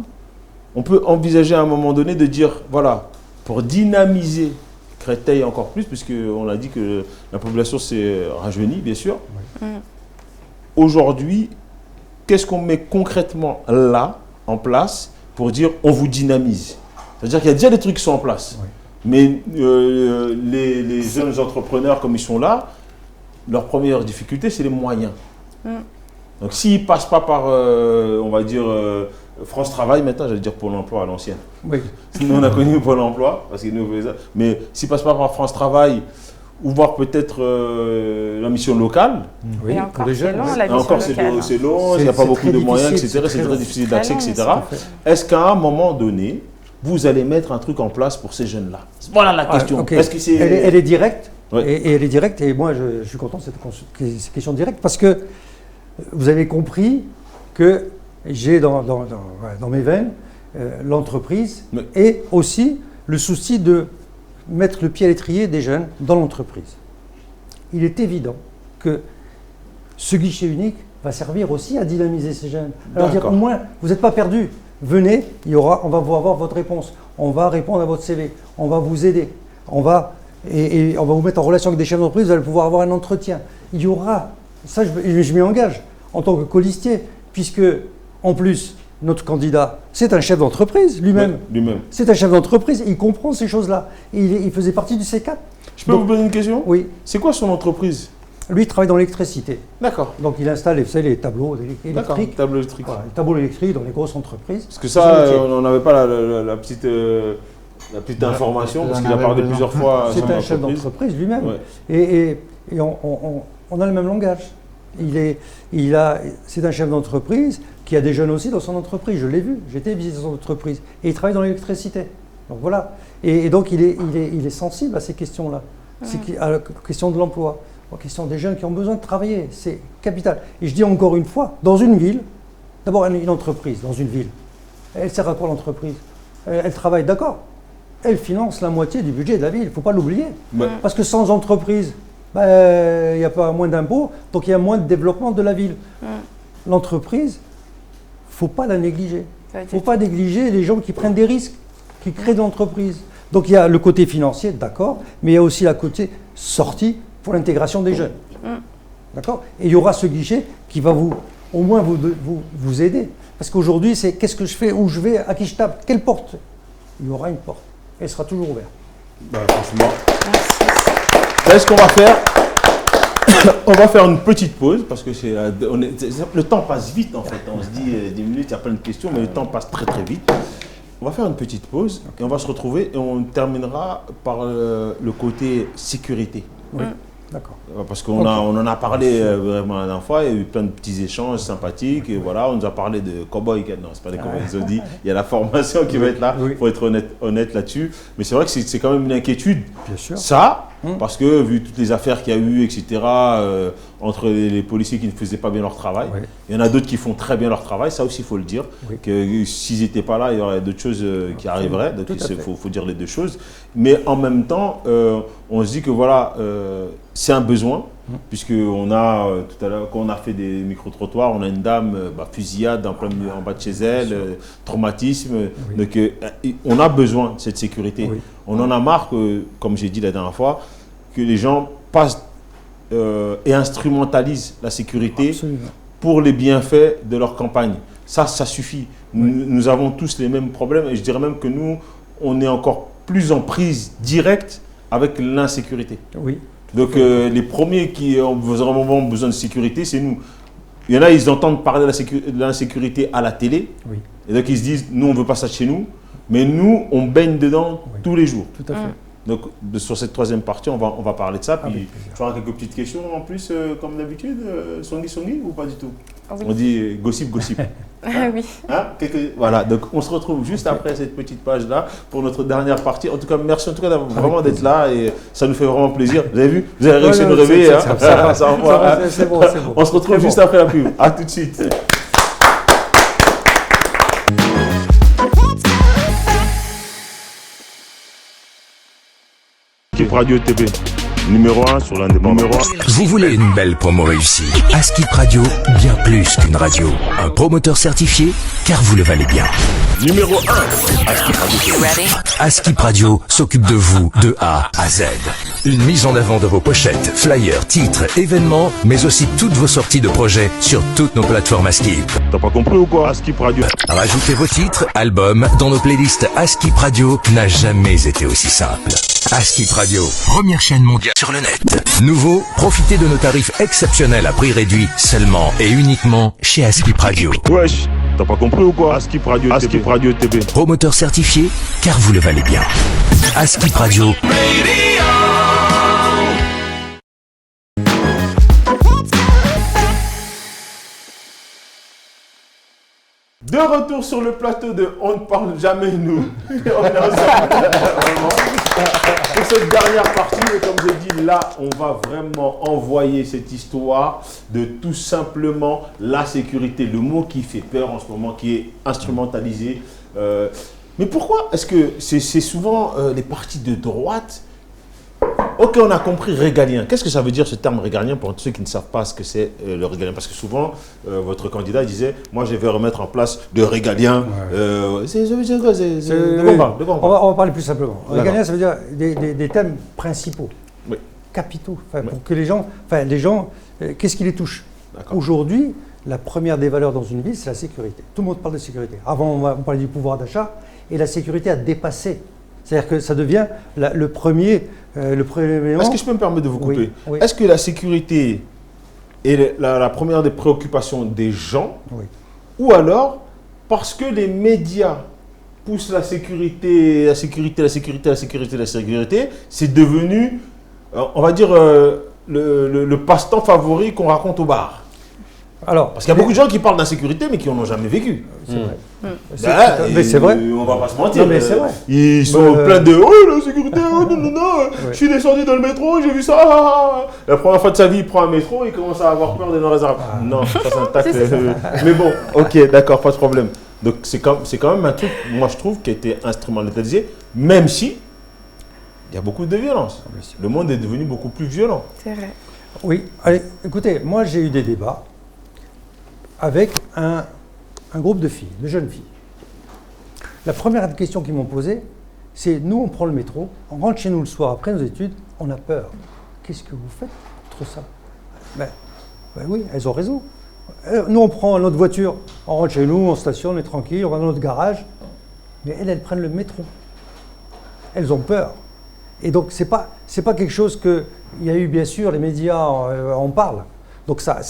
on peut envisager à un moment donné de dire, voilà, pour dynamiser Créteil encore plus, puisqu'on a dit que la population s'est rajeunie, bien sûr. Aujourd'hui, qu'est-ce qu'on met concrètement là, en place, pour dire on vous dynamise? C'est-à-dire qu'il y a déjà des trucs qui sont en place. Mais les jeunes entrepreneurs, comme ils sont là, leur première difficulté, c'est les moyens. Donc s'ils ne passent pas par, on va dire, France Travail, maintenant, j'allais dire Pôle emploi à l'ancienne. Oui. Nous, on a connu Pôle emploi, parce qu'ils nous faisaient ça. Mais s'ils ne passent pas par France Travail, ou voir peut-être la mission locale. Oui, et encore, c'est long, la mission encore, locale. c'est long, il n'y a pas beaucoup de moyens, etc. C'est très difficile d'accès, etc. Est-ce qu'à un moment donné, vous allez mettre un truc en place pour ces jeunes-là? Voilà la question. Est-ce que elle est directe. Oui. Et elle est directe, et moi je suis content de cette question directe, parce que vous avez compris que j'ai dans mes veines l'entreprise et aussi le souci de mettre le pied à l'étrier des jeunes dans l'entreprise. Il est évident que ce guichet unique va servir aussi à dynamiser ces jeunes. Alors dire au moins, vous n'êtes pas perdus. Venez, on va vous avoir votre réponse. On va répondre à votre CV. On va vous aider. On va vous mettre en relation avec des chefs d'entreprise. Vous allez pouvoir avoir un entretien. Il y aura, ça je m'y engage en tant que colistier, puisque en plus, notre candidat, c'est un chef d'entreprise lui-même. C'est un chef d'entreprise, il comprend ces choses-là. Il faisait partie du C4. Je peux vous poser une question? Oui. C'est quoi son entreprise? Lui, il travaille dans l'électricité. D'accord. Donc il installe les tableaux électriques. Tableaux électriques. Voilà, les tableaux électriques dans les grosses entreprises. Parce que ça, on n'avait pas la petite La petite information, parce J'en qu'il a avais parlé besoin. plusieurs fois. C'est sur un chef l'entreprise. d'entreprise lui-même. Ouais. Et on a le même langage. C'est un chef d'entreprise qui a des jeunes aussi dans son entreprise. Je l'ai vu, j'étais visiter son entreprise. Et il travaille dans l'électricité. Donc voilà. Et donc il est sensible à ces questions-là. À la question de l'emploi, aux questions des jeunes qui ont besoin de travailler. C'est capital. Et je dis encore une fois, dans une ville, d'abord une entreprise, dans une ville, elle sert à quoi l'entreprise? Elle travaille, d'accord. Elle finance la moitié du budget de la ville, il ne faut pas l'oublier. Parce que sans entreprise, il n'y a pas moins d'impôts, donc il y a moins de développement de la ville. L'entreprise, il ne faut pas la négliger. Il ne faut pas négliger les gens qui prennent des risques, qui créent de l'entreprise. Donc il y a le côté financier, d'accord, mais il y a aussi la côté sortie pour l'intégration des jeunes. D'accord. Et il y aura ce guichet qui va au moins vous aider. Parce qu'aujourd'hui, c'est qu'est-ce que je fais, où je vais, à qui je tape, quelle porte? Il y aura une porte. Elle sera toujours ouverte. Franchement. Là, ce qu'on va faire, on va faire une petite pause parce que le temps passe vite en fait. On se dit 10 minutes, il y a plein de questions, mais le temps passe très très vite. On va faire une petite pause et on va se retrouver et on terminera par le côté sécurité. Oui, d'accord. Parce qu'on en a parlé vraiment la dernière fois, il y a eu plein de petits échanges sympathiques, et voilà, on nous a parlé de cow-boy, non, c'est pas des cow-boys, ils ont dit, il y a la formation qui va être là, il faut être honnête là-dessus, mais c'est vrai que c'est quand même une inquiétude, bien sûr. Ça, parce que vu toutes les affaires qu'il y a eu, etc., entre les policiers qui ne faisaient pas bien leur travail, il y en a d'autres qui font très bien leur travail, ça aussi il faut le dire, que s'ils n'étaient pas là, il y aurait d'autres choses qui arriveraient, donc il faut dire les deux choses, mais en même temps, on se dit que voilà, c'est un besoin, puisqu'on a, tout à l'heure, quand on a fait des micro-trottoirs, on a une dame fusillade en bas de chez elle, traumatisme, donc on a besoin de cette sécurité. On en a marre, comme j'ai dit la dernière fois, que les gens passent et instrumentalisent la sécurité pour les bienfaits de leur campagne. Ça suffit. Nous avons tous les mêmes problèmes, et je dirais même que nous, on est encore plus en prise directe avec l'insécurité. Oui. Donc les premiers qui ont vraiment besoin de sécurité, c'est nous. Il y en a, ils entendent parler de l'insécurité à la télé, et donc ils se disent, nous on ne veut pas ça chez nous, mais nous on baigne dedans tous les jours. Tout à fait. Donc sur cette troisième partie, on va parler de ça, puis tu auras quelques petites questions en plus, comme d'habitude, Songi ou pas du tout? On dit gossip. Oui. Voilà, donc on se retrouve juste après cette petite page-là pour notre dernière partie. En tout cas, merci en tout cas vraiment d'être là et ça nous fait vraiment plaisir. Vous avez vu? Vous avez réussi à nous réveiller. C'est bon. On se retrouve juste après la pub. À tout de suite. Skip Radio TV, numéro 1 sur l'indépendant. Vous voulez une belle promo réussie? Skip Radio, bien plus qu'une radio. Un promoteur certifié, car vous le valez bien. Numéro 1, Skip Radio. Skip Radio s'occupe de vous de A à Z. Une mise en avant de vos pochettes, flyers, titres, événements, mais aussi toutes vos sorties de projets sur toutes nos plateformes Skip. T'as pas compris ou quoi? Skip Radio. Rajoutez vos titres, albums dans nos playlists. Skip Radio n'a jamais été aussi simple. Skip Radio, première chaîne mondiale sur le net. Nouveau, profitez de nos tarifs exceptionnels à prix réduit seulement et uniquement chez Skip Radio. Wesh, t'as pas compris ou quoi? Skip Radio, Skip Radio TV. Promoteur certifié, car vous le valez bien. Skip Radio. De retour sur le plateau de On ne parle jamais nous. On est ensemble, vraiment. Pour cette dernière partie, et comme je dis, là, on va vraiment envoyer cette histoire de tout simplement la sécurité, le mot qui fait peur en ce moment, qui est instrumentalisé. Mais pourquoi est-ce que c'est souvent les partis de droite? Ok, on a compris régalien. Qu'est-ce que ça veut dire ce terme régalien pour ceux qui ne savent pas ce que c'est le régalien? Parce que souvent, votre candidat disait, moi je vais remettre en place le régalien. De quoi on va parler plus simplement. Régalien, ça veut dire des thèmes principaux, capitaux, pour que les gens, qu'est-ce qui les touche? Aujourd'hui, la première des valeurs dans une ville, c'est la sécurité. Tout le monde parle de sécurité. Avant, on parlait du pouvoir d'achat, et la sécurité a dépassé. C'est-à-dire que ça devient le premier élément. Est-ce que je peux me permettre de vous couper? Oui. Est-ce que la sécurité est la première des préoccupations des gens? Ou alors, parce que les médias pousse la sécurité, c'est devenu, on va dire, le passe-temps favori qu'on raconte au bar. Alors, parce qu'il y a beaucoup de gens qui parlent d'insécurité mais qui n'en ont jamais vécu. C'est vrai. Mais c'est vrai. On va pas se mentir. Non, mais c'est vrai. Ils sont pleins de oh la sécurité, oh non, je suis descendu dans le métro, j'ai vu ça. La première fois de sa vie, il prend un métro, il commence à avoir peur des Noirs arabes. Non, ça c'est un tacle. Mais bon, ok, d'accord, pas de problème. Donc c'est quand même un truc, moi je trouve, qui a été instrumentalisé, même si il y a beaucoup de violence. Le monde est devenu beaucoup plus violent. C'est vrai. Oui, allez, écoutez, moi j'ai eu des débats avec un groupe de filles, de jeunes filles. La première question qu'ils m'ont posée, c'est nous on prend le métro, on rentre chez nous le soir après nos études, on a peur. Qu'est-ce que vous faites contre ça? Ben oui, elles ont raison. Nous on prend notre voiture, on rentre chez nous, on stationne, on est tranquille, on va dans notre garage. Mais elles prennent le métro. Elles ont peur. Et donc c'est pas quelque chose que, il y a eu bien sûr, les médias en parlent. Donc ça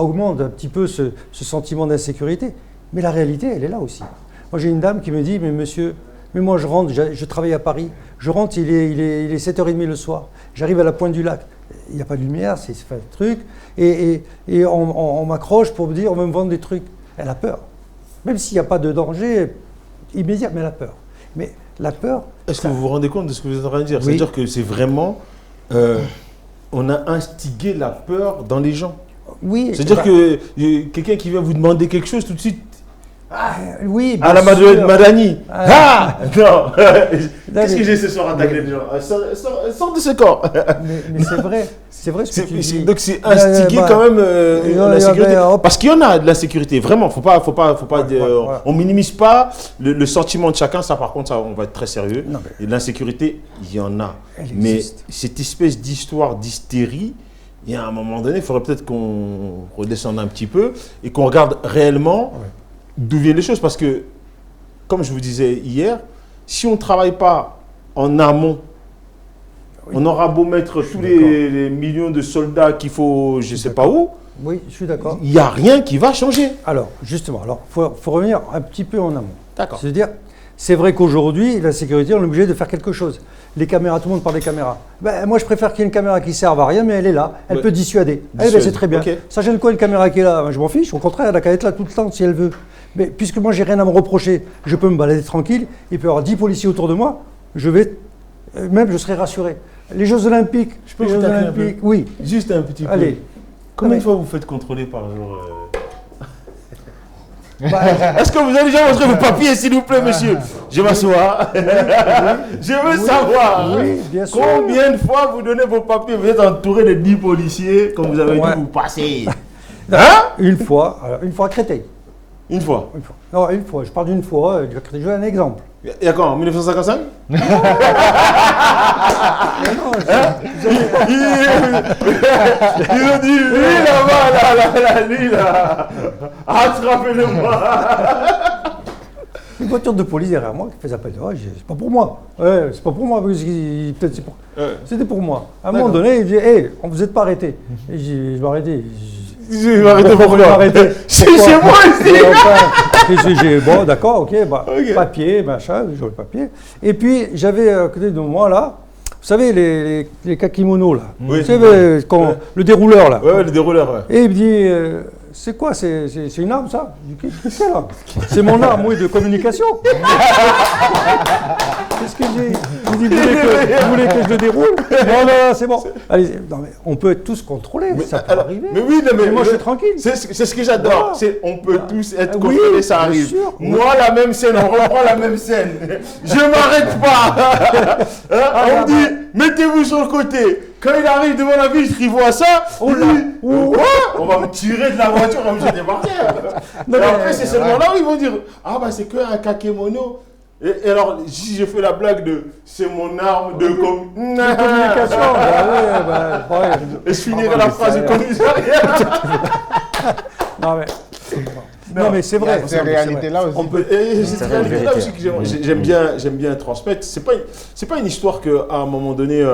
augmente un petit peu ce sentiment d'insécurité. Mais la réalité, elle est là aussi. Moi, j'ai une dame qui me dit, mais monsieur, mais moi je rentre, je travaille à Paris, je rentre, il est 7h30 le soir, j'arrive à la Pointe du Lac, il n'y a pas de lumière, c'est un truc, et on m'accroche pour me dire, on va me vendre des trucs. Elle a peur. Même s'il n'y a pas de danger immédiat, mais elle a peur. Mais la peur... Est-ce que vous vous rendez compte de ce que vous êtes en train de dire? Oui. C'est-à-dire que c'est vraiment... on a instigé la peur dans les gens. Oui. C'est-à-dire que quelqu'un qui vient vous demander quelque chose, tout de suite... oui, à la Madani. Non. Qu'est-ce que j'ai ce soir à attaquer les gens? Sors de ce corps. Mais c'est vrai ce que tu dis. Donc c'est instiguer quand même l'insécurité. Parce qu'il y en a de l'insécurité, vraiment. Faut pas on minimise pas le sentiment de chacun. Ça, par contre, ça, on va être très sérieux. Et l'insécurité, il y en a. Mais cette espèce d'histoire d'hystérie, il y a un moment donné, il faudrait peut-être qu'on redescende un petit peu et qu'on regarde réellement d'où viennent les choses. Parce que, comme je vous disais hier, si on ne travaille pas en amont, on aura beau mettre tous les millions de soldats qu'il faut, je ne sais pas où. Oui, je suis d'accord. Il n'y a rien qui va changer. Alors, justement, faut revenir un petit peu en amont. D'accord. C'est-à-dire, c'est vrai qu'aujourd'hui, la sécurité, on est obligé de faire quelque chose. Les caméras, tout le monde parle des caméras. Moi, je préfère qu'il y ait une caméra qui ne serve à rien, mais elle est là. Elle peut dissuader. C'est très bien. Okay. Ça gêne quoi une caméra qui est là? Je m'en fiche. Au contraire, elle a qu'à être là tout le temps si elle veut. Mais puisque moi, j'ai rien à me reprocher, je peux me balader tranquille. Il peut y avoir 10 policiers autour de moi. Je serai rassuré. Les Jeux Olympiques. Je peux vous tacler un peu? Oui. Juste un petit peu. Allez. Combien de fois vous faites contrôler par jour Est-ce que vous avez déjà montré vos papiers, s'il vous plaît, monsieur? Je m'assois. Je veux savoir combien de fois vous donnez vos papiers. Vous êtes entouré de 10 policiers, comme vous avez dit, vous passez. Une fois à Créteil. Une fois? Non, une fois. Je parle d'une fois. Je veux un exemple. Il y a quand, en 1955? Ils ont dit, lui là-bas, lui là, attrapez-le-moi. Une voiture de police derrière moi qui faisait appel. C'est pas pour moi. Ouais, c'est pas pour moi. C'était pour moi. À un moment donné, il dit, hey, vous n'êtes pas arrêté. Et je vais arrêter. Je vais arrêter pourquoi? C'est chez moi ici. Bon, d'accord, ok, papier, machin, j'aurais le papier. Et puis, j'avais à côté de moi, là, vous savez, les kakimonos, là. Oui. Vous savez, le dérouleur, là. Ouais, le dérouleur, ouais. Et il me dit, c'est quoi, c'est une arme, ça? Je dis, qu'est-ce que c'est, là? C'est mon arme, oui, de communication. Qu'est-ce que j'ai? Il dit, vous voulez que je le déroule? Non, c'est bon. Allez, non, mais on peut tous contrôler, ça peut arriver. Mais oui, mais moi, je suis tranquille. C'est ce que j'adore. Voilà. On peut tous être contrôlés, ça arrive. Sûr, moi, la même scène, on reprend la même scène. Je m'arrête pas. On me dit, mettez-vous sur le côté. Quand il arrive devant la vitre, il voit ça. On va me tirer de la voiture, on va me jeter par terre. Et après, c'est seulement là où ils vont dire, ah bah c'est qu'un kakémono. Et alors, si je fais la blague de c'est mon arme de communication, et je finirai la phrase de commissariat. Non mais c'est vrai. Cette réalité-là aussi. Cette réalité-là aussi que j'aime bien transmettre. C'est pas une histoire qu'à un moment donné,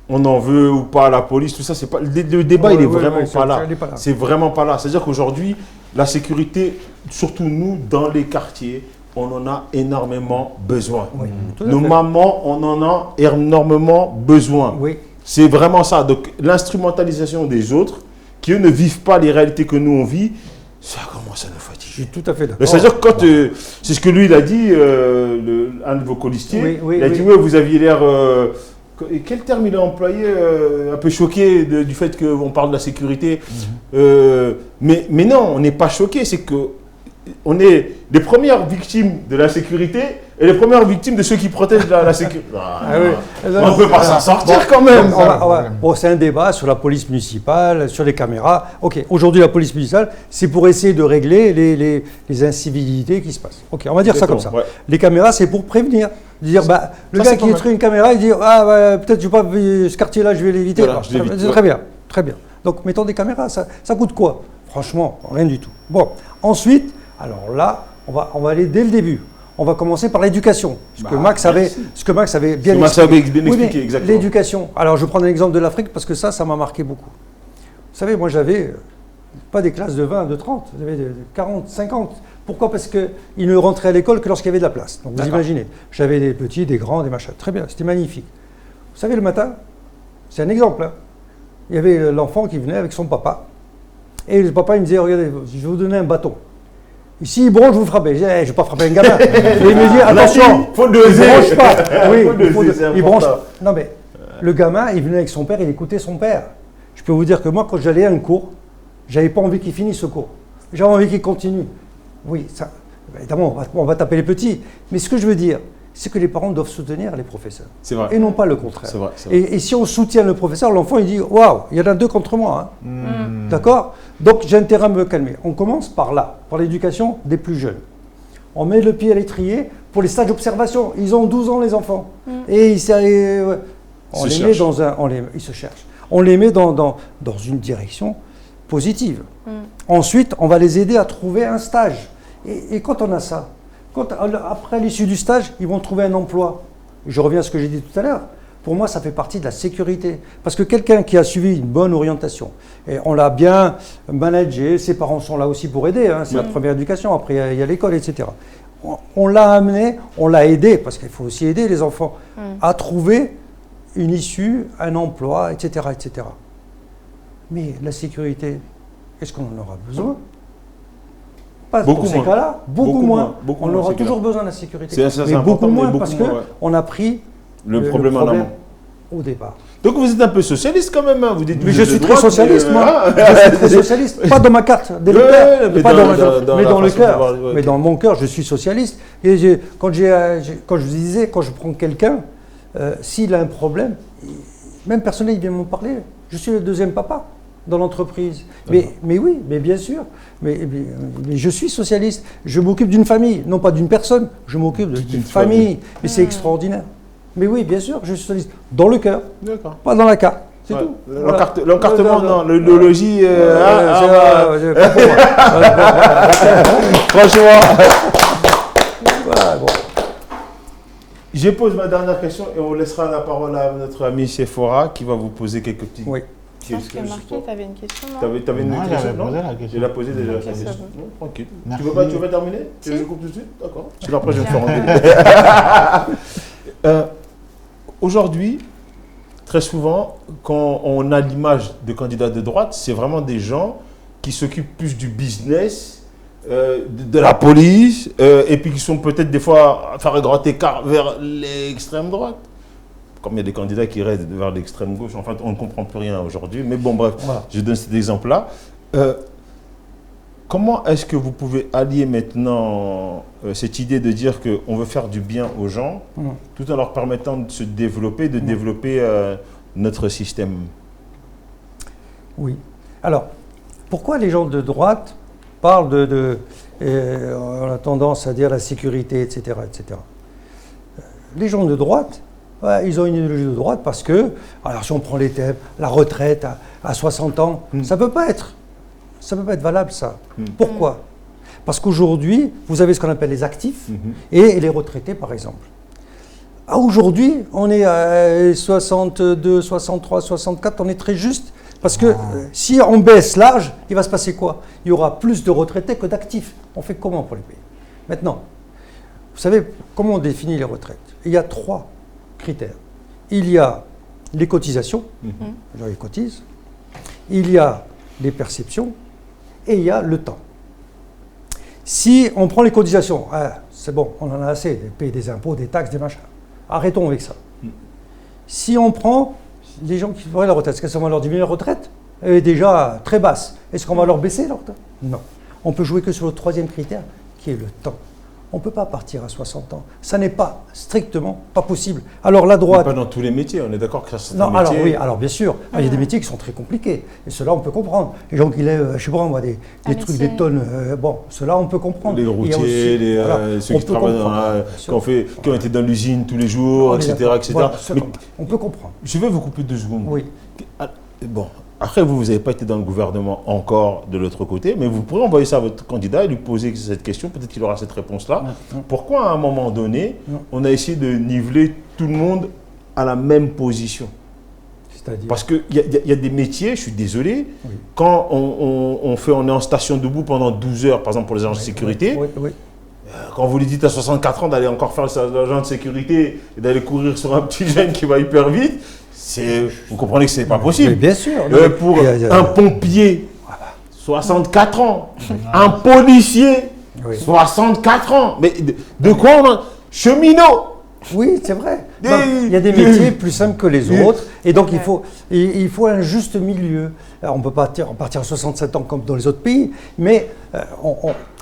on en veut ou pas à la police, tout ça. C'est pas, le débat, il est vraiment pas là. C'est vraiment pas là. C'est-à-dire qu'aujourd'hui, la sécurité, surtout nous, dans les quartiers, on en a énormément besoin. Oui, tout à Nos fait. mamans, on en a énormément besoin. Oui. C'est vraiment ça. Donc, l'instrumentalisation des autres, qui eux ne vivent pas les réalités que nous on vit, ça commence à nous fatiguer. Je suis tout à fait d'accord. C'est-à-dire que quand, c'est ce que lui il a dit, un de vos colistiers, Oui, oui, il a dit, oui. ouais, vous aviez l'air, quel terme il a employé, un peu choqué du fait qu'on parle de la sécurité. Mais non, on n'est pas choqué, c'est que on est les premières victimes de la sécurité et les premières victimes de ceux qui protègent la sécurité. On ne peut pas s'en sortir quand même. Bon, c'est un débat sur la police municipale, sur les caméras. Ok, aujourd'hui la police municipale, c'est pour essayer de régler les incivilités qui se passent. Ok, on va dire ça comme ça. Ouais. Les caméras, c'est pour prévenir. Dire, le gars qui détruit une caméra, il dit peut-être je vais pas ce quartier-là, je vais l'éviter. Voilà, je l'évite, C'est très bien, très bien. Donc mettons des caméras, ça coûte quoi? Franchement, rien du tout. Bon, ensuite, alors là, on va aller dès le début. On va commencer par l'éducation. Ce que Max avait bien expliqué, exactement. L'éducation. Alors, je prends un exemple de l'Afrique parce que ça m'a marqué beaucoup. Vous savez, moi, j'avais pas des classes de 20, de 30, j'avais de 40, 50. Pourquoi? Parce qu'ils ne rentraient à l'école que lorsqu'il y avait de la place. Donc, vous imaginez, j'avais des petits, des grands, des machins. Très bien, c'était magnifique. Vous savez, le matin, c'est un exemple. Hein. Il y avait l'enfant qui venait avec son papa. Et le papa, il me disait, regardez, je vais vous donner un bâton. Ici, il bronche, vous frappez. Je dis, je ne vais pas frapper un gamin. Et il me dit, attention, faut doser. Il bronche pas. Oui, il bronche important. pas. Non, mais le gamin, il venait avec son père, il écoutait son père. Je peux vous dire que moi, quand j'allais à un cours, j'avais pas envie qu'il finisse ce cours. J'avais envie qu'il continue. Oui, ça, évidemment, on va taper les petits. Mais ce que je veux dire, c'est que les parents doivent soutenir les professeurs. C'est vrai. Et non pas le contraire. C'est vrai, c'est vrai. Et si on soutient le professeur, l'enfant, il dit, waouh, il y en a deux contre moi. Hein. D'accord? Donc, j'ai intérêt à me calmer. On commence par là, par l'éducation des plus jeunes. On met le pied à l'étrier pour les stages d'observation. Ils ont 12 ans, les enfants. Et ils se cherchent. On les met dans une direction positive. Ensuite, on va les aider à trouver un stage. Et quand on a ça, après l'issue du stage, ils vont trouver un emploi. Je reviens à ce que j'ai dit tout à l'heure. Pour moi, ça fait partie de la sécurité. Parce que quelqu'un qui a suivi une bonne orientation, et on l'a bien managé, ses parents sont là aussi pour aider, hein, c'est la première éducation, après il y a l'école, etc. On l'a amené, on l'a aidé, parce qu'il faut aussi aider les enfants, à trouver une issue, un emploi, etc., etc. Mais la sécurité, est-ce qu'on en aura besoin? Pas beaucoup pour ces moins. cas-là, beaucoup moins. Beaucoup on moins, aura c'est toujours clair. besoin de la sécurité. C'est Mais beaucoup important, moins mais parce beaucoup moins, ouais. qu'on a pris le problème en amont. au départ. Donc vous êtes un peu socialiste quand même, hein. Vous dites Mais vous je êtes suis de très droite, socialiste, mais, moi. hein. Je suis très socialiste. Pas dans ma carte d'électeur, mais pas dans dans le façon de cœur. voir, ouais, Mais ok. dans mon cœur, je suis socialiste. Et quand je vous disais, quand je prends quelqu'un, s'il a un problème, même personne il vient me parler. Je suis le deuxième papa dans l'entreprise. Mais oui, mais bien sûr. Mais je suis socialiste. Je m'occupe d'une famille, non pas d'une personne. Je m'occupe d'une famille. Mais c'est extraordinaire. Mais oui, bien sûr, je suis socialiste. Dans le cœur, pas dans la carte. C'est tout. L'encartement, non. L'idéologie, pas pour moi. franchement. Voilà, bon. Je pose ma dernière question et on laissera la parole à notre ami Sephora qui va vous poser quelques petites Je pense que Marquis, tu avais une question, non? T'avais une Non, question, j'avais non? posé la question. Il a posé déjà Ok, sa ça question. va. Non, tranquille. Merci. Tu veux terminer? Tu veux que je coupe tout de suite? D'accord. Parce que après, je vais me faire engueuler. Aujourd'hui, très souvent, quand on a l'image de candidats de droite, c'est vraiment des gens qui s'occupent plus du business, de la police, et puis qui sont peut-être des fois à faire un grand écart vers l'extrême droite. Comme il y a des candidats qui restent vers l'extrême gauche, en fait, on ne comprend plus rien aujourd'hui. Mais bon, bref, voilà. Je donne cet exemple-là. Comment est-ce que vous pouvez allier maintenant cette idée de dire qu'on veut faire du bien aux gens, tout en leur permettant de se développer, de développer notre système? Oui. Alors, pourquoi les gens de droite parlent on a tendance à dire la sécurité, etc., etc. Les gens de droite, ils ont une idéologie de droite parce que, alors si on prend les thèmes, la retraite à 60 ans, ça ne peut pas être valable, ça. Pourquoi? Parce qu'aujourd'hui, vous avez ce qu'on appelle les actifs et les retraités, par exemple. Aujourd'hui, on est à 62, 63, 64, on est très juste. Parce que si on baisse l'âge, il va se passer quoi? Il y aura plus de retraités que d'actifs. On fait comment pour les payer? Maintenant, Vous savez comment on définit les retraites? Il y a 3 critères. Il y a les cotisations, les gens ils cotisent. Il y a les perceptions et il y a le temps. Si on prend les cotisations, c'est bon, on en a assez de payer des impôts, des taxes, des machins. Arrêtons avec ça. Si on prend les gens qui feraient la retraite, est-ce qu'on va leur diminuer la retraite? Elle est déjà très basse. Est-ce qu'on va leur baisser la retraite? Non. On peut jouer que sur le 3e critère, qui est le temps. On ne peut pas partir à 60 ans. Ça n'est pas strictement pas possible. Alors la droite... Mais pas dans tous les métiers, on est d'accord que ça c'est non, un métier... alors oui, alors bien sûr, il y a des métiers qui sont très compliqués. Et cela on peut comprendre. Les gens qui lèvent, je sais pas moi, des trucs, des tonnes, bon, cela on peut comprendre. Les routiers, ceux qui travaillent qui ont été dans l'usine tous les jours, etc. Voilà, mais on peut comprendre. Je vais vous couper 2 secondes. Oui. Bon. Après, vous n'avez pas été dans le gouvernement encore de l'autre côté, mais vous pourrez envoyer ça à votre candidat et lui poser cette question. Peut-être qu'il aura cette réponse-là. Pourquoi, à un moment donné, on a essayé de niveler tout le monde à la même position? Parce qu'il y a des métiers, je suis désolé, quand on est en station debout pendant 12 heures, par exemple pour les agents de sécurité, quand vous lui dites à 64 ans d'aller encore faire l'agent de sécurité et d'aller courir sur un petit jeune qui va hyper vite, vous comprenez que ce n'est pas possible. Mais bien sûr. Pour un pompier, 64 ans. Un policier, 64 ans. Mais de quoi on a... Cheminot. Oui, c'est vrai. Il y a des métiers plus simples que les autres. Et donc, il faut un juste milieu. Alors, on ne peut pas partir à 67 ans comme dans les autres pays, mais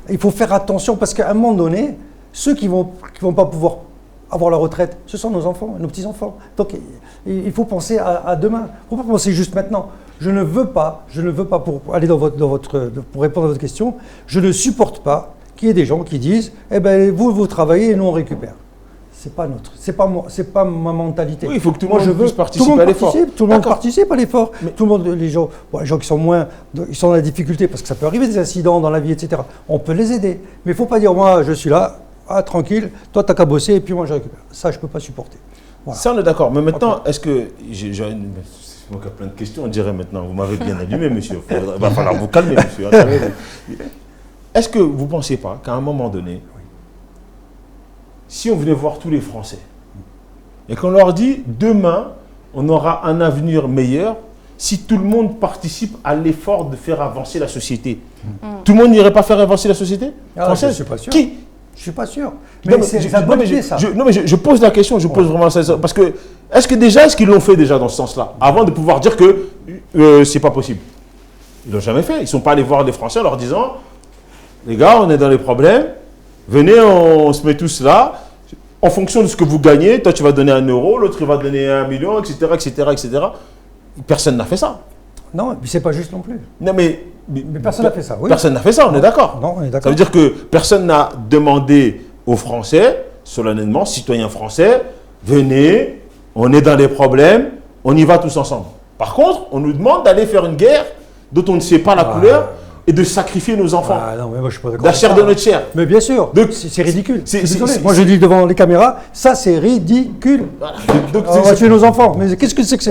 il faut faire attention parce qu'à un moment donné, ceux qui vont pas pouvoir avoir la retraite, ce sont nos enfants, nos petits-enfants. Donc, il faut penser à demain. Il ne faut pas penser juste maintenant. Je ne veux pas, pour aller pour répondre à votre question, je ne supporte pas qu'il y ait des gens qui disent, eh ben, vous travaillez et nous on récupère. C'est pas ma mentalité. Oui, il faut que tout le monde puisse participer à l'effort. Tout le monde participe à l'effort. Tout le monde, les gens qui sont ils sont dans la difficulté parce que ça peut arriver des incidents dans la vie, etc. On peut les aider. Mais il ne faut pas dire, moi, je suis là, tranquille, toi, tu n'as qu'à bosser et puis moi, je récupère. Ça, je ne peux pas supporter. Voilà. Ça, on est d'accord. Mais maintenant, est-ce que... Moi qui ai plein de questions, on dirait maintenant, vous m'avez bien allumé, monsieur. Il va falloir vous calmer, monsieur. Est-ce que vous ne pensez pas qu'à un moment donné, si on venait voir tous les Français et qu'on leur dit demain, on aura un avenir meilleur si tout le monde participe à l'effort de faire avancer la société. Tout le monde n'irait pas faire avancer la société française? Je ne suis pas sûr. Qui? Je ne suis pas sûr. Mais c'est ça. Non, mais je pose la question, je pose vraiment ça. Parce que, est-ce qu'ils l'ont fait déjà dans ce sens-là, avant de pouvoir dire que c'est pas possible? Ils ne l'ont jamais fait. Ils ne sont pas allés voir les Français en leur disant, les gars, on est dans les problèmes, venez, on se met tous là, en fonction de ce que vous gagnez, toi tu vas donner 1 euro, l'autre il va donner 1 million, etc., etc., etc. Personne n'a fait ça. Non, et puis c'est pas juste non plus. Non, mais personne n'a fait ça. Oui. Personne n'a fait ça, on est d'accord. Non, on est d'accord. Ça veut dire que personne n'a demandé aux Français, solennellement, citoyens français, venez, on est dans des problèmes, on y va tous ensemble. Par contre, on nous demande d'aller faire une guerre dont on ne sait pas la couleur et de sacrifier nos enfants. Non, mais moi, je suis pas d'accord. La chair de notre chair. Mais bien sûr, c'est ridicule. Moi, je dis devant les caméras, ça c'est ridicule. Voilà. On va tuer nos enfants. Mais qu'est-ce que c'est que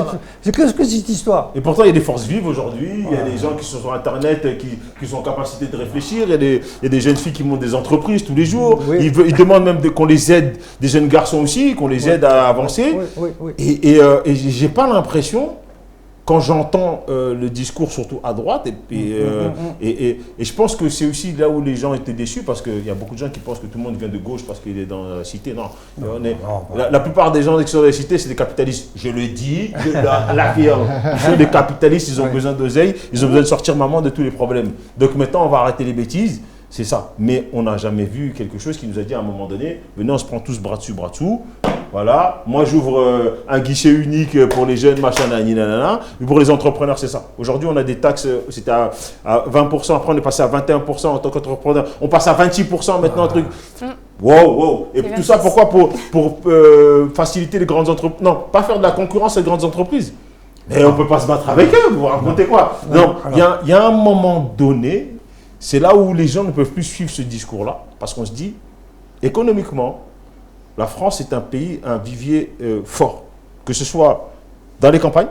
cette histoire? Et pourtant, il y a des forces vives aujourd'hui, il y a des gens qui sont sur Internet, qui sont en capacité de réfléchir, il y a des jeunes filles qui montent des entreprises tous les jours. Oui. Ils demandent même qu'on les aide, des jeunes garçons aussi, qu'on les aide à avancer. Et j'ai pas l'impression, quand j'entends le discours, surtout à droite, et je pense que c'est aussi là où les gens étaient déçus, parce qu'il y a beaucoup de gens qui pensent que tout le monde vient de gauche parce qu'il est dans la cité. Non, la plupart des gens qui sont dans la cité, c'est des capitalistes. Je le dis, je l'affirme. Ils sont des capitalistes, ils ont besoin d'oseille, ils ont besoin de sortir maman de tous les problèmes. Donc maintenant, on va arrêter les bêtises. C'est ça. Mais on n'a jamais vu quelque chose qui nous a dit à un moment donné, venez, on se prend tous bras dessus, bras dessous. Voilà, moi j'ouvre un guichet unique pour les jeunes, machin, nanana. Mais pour les entrepreneurs, c'est ça. Aujourd'hui, on a des taxes, c'était à 20%, après on est passé à 21% en tant qu'entrepreneur. On passe à 26% maintenant, un truc. Wow. Et tout ça, pourquoi? Pour faciliter les grandes entreprises. Non, pas faire de la concurrence aux grandes entreprises. Mais on ne peut pas se battre avec eux, vous racontez quoi? Non, il y a un moment donné, c'est là où les gens ne peuvent plus suivre ce discours-là, parce qu'on se dit, économiquement, la France est un pays, un vivier fort, que ce soit dans les campagnes,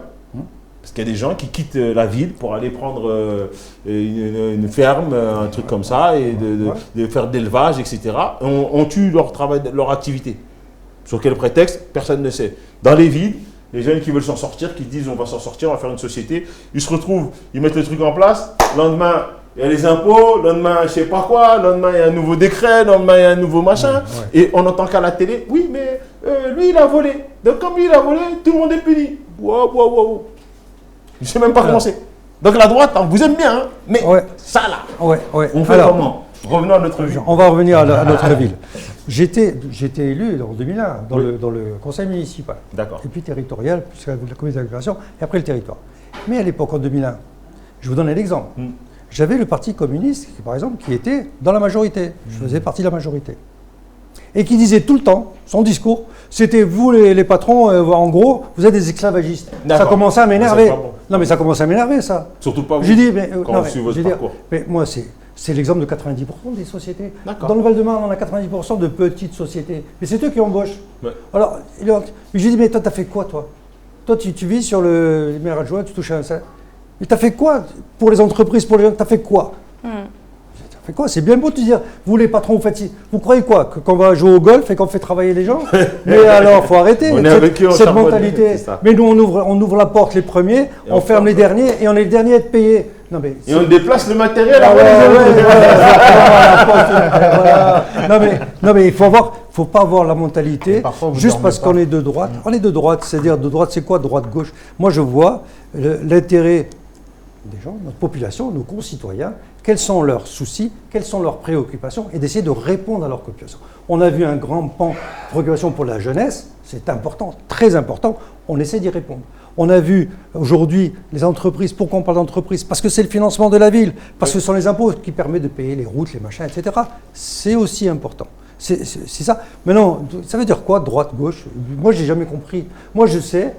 Parce qu'il y a des gens qui quittent la ville pour aller prendre une ferme, un truc comme ça, et de faire d'élevage, etc. On tue leur travail, leur activité. Sur quel prétexte? Personne ne sait. Dans les villes, les jeunes qui veulent s'en sortir, qui disent on va s'en sortir, on va faire une société, ils se retrouvent, ils mettent le truc en place, le lendemain, il y a les impôts, le lendemain, je ne sais pas quoi, le lendemain, il y a un nouveau décret, le lendemain, il y a un nouveau machin. Et on entend qu'à la télé, oui, mais lui, il a volé. Donc, comme lui, il a volé, tout le monde est puni. Wow. Je ne sais même pas comment c'est. Donc, la droite, hein, vous aime bien, hein, mais ça, là, on fait comment? Revenons à notre ville. On va revenir à notre ville. J'étais élu en 2001 dans le conseil municipal. D'accord. Et puis territorial, puisque la communauté d'agglomération, et après le territoire. Mais à l'époque, en 2001, je vous donne un exemple. J'avais le Parti communiste, par exemple, qui était dans la majorité. Je faisais partie de la majorité. Et qui disait tout le temps, son discours, c'était vous les patrons, en gros, vous êtes des esclavagistes. Ça commençait à m'énerver. Non mais ça commençait à m'énerver, ça. Surtout pas vous, j'ai dit, mais, quand on suit votre parcours. Mais moi, c'est l'exemple de 90% des sociétés. Dans le Val-de-Marne, on a 90% de petites sociétés. Mais c'est eux qui embauchent. Alors, je lui dis, mais toi, t'as fait quoi, toi? Toi, tu vis sur le maire adjoint, tu touches un salaire. Mais t'as fait quoi pour les entreprises, pour les gens? T'as fait quoi? T'as fait quoi? C'est bien beau de te dire, vous les patrons, vous croyez quoi? Qu'on va jouer au golf et qu'on fait travailler les gens? Mais alors, faut arrêter cette mentalité. Mais nous, on ouvre la porte les premiers, on ferme les derniers et on est les derniers à être payés. Non, mais et on déplace le matériel Non mais il faut pas avoir la mentalité juste parce qu'on est de droite. On est de droite, c'est-à-dire de droite, c'est quoi droite-gauche? Moi je vois l'intérêt des gens, notre population, nos concitoyens, quels sont leurs soucis, quelles sont leurs préoccupations et d'essayer de répondre à leurs préoccupations. On a vu un grand pan de préoccupation pour la jeunesse, c'est important, très important, on essaie d'y répondre. On a vu aujourd'hui les entreprises, pourquoi on parle d'entreprises? Parce que c'est le financement de la ville, parce que ce sont les impôts qui permettent de payer les routes, les machins, etc. C'est aussi important. C'est ça. Maintenant, ça veut dire quoi, droite, gauche? Moi, je n'ai jamais compris. Moi, je sais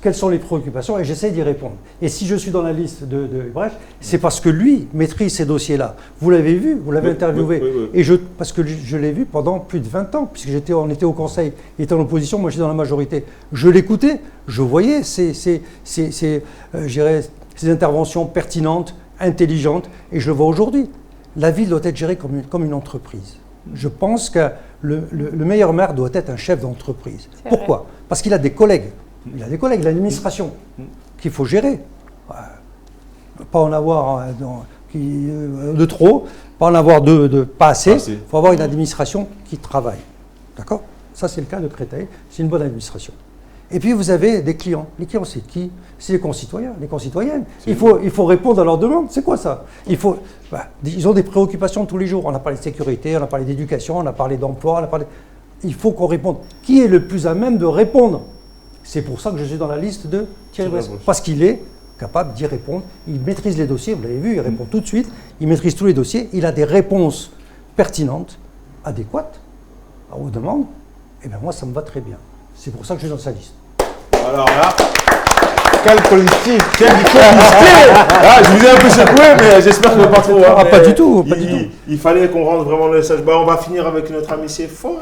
quelles sont les préoccupations et j'essaie d'y répondre. Et si je suis dans la liste de Brecht, c'est parce que lui maîtrise ces dossiers-là. Vous l'avez vu, vous l'avez interviewé. Et parce que je l'ai vu pendant plus de 20 ans, puisque on était au conseil, il était en opposition, moi j'étais dans la majorité. Je l'écoutais, je voyais ces interventions pertinentes, intelligentes, et je le vois aujourd'hui. La ville doit être gérée comme une entreprise. Je pense que le meilleur maire doit être un chef d'entreprise. Pourquoi? Parce qu'il a des collègues. Il a des collègues, l'administration, qu'il faut gérer. Pas en avoir de trop, pas en avoir de pas assez. Il faut avoir une administration qui travaille. D'accord? Ça, c'est le cas de Créteil. C'est une bonne administration. Et puis, vous avez des clients. Les clients, c'est qui? C'est les concitoyens, les concitoyennes. Il faut répondre à leurs demandes. C'est quoi ça? Ils ont des préoccupations tous les jours. On a parlé de sécurité, on a parlé d'éducation, on a parlé d'emploi. Il faut qu'on réponde. Qui est le plus à même de répondre? C'est pour ça que je suis dans la liste de Thierry Brecht. Parce qu'il est capable d'y répondre. Il maîtrise les dossiers, vous l'avez vu, il répond tout de suite. Il maîtrise tous les dossiers. Il a des réponses pertinentes, adéquates aux demandes. Et bien moi, ça me va très bien. C'est pour ça que je suis dans sa liste. Alors là, quel collectif, quel je vous ai un peu secoué, mais j'espère que pas trop. Pas du tout. Il fallait qu'on rentre vraiment le message. On va finir avec notre ami Sephora.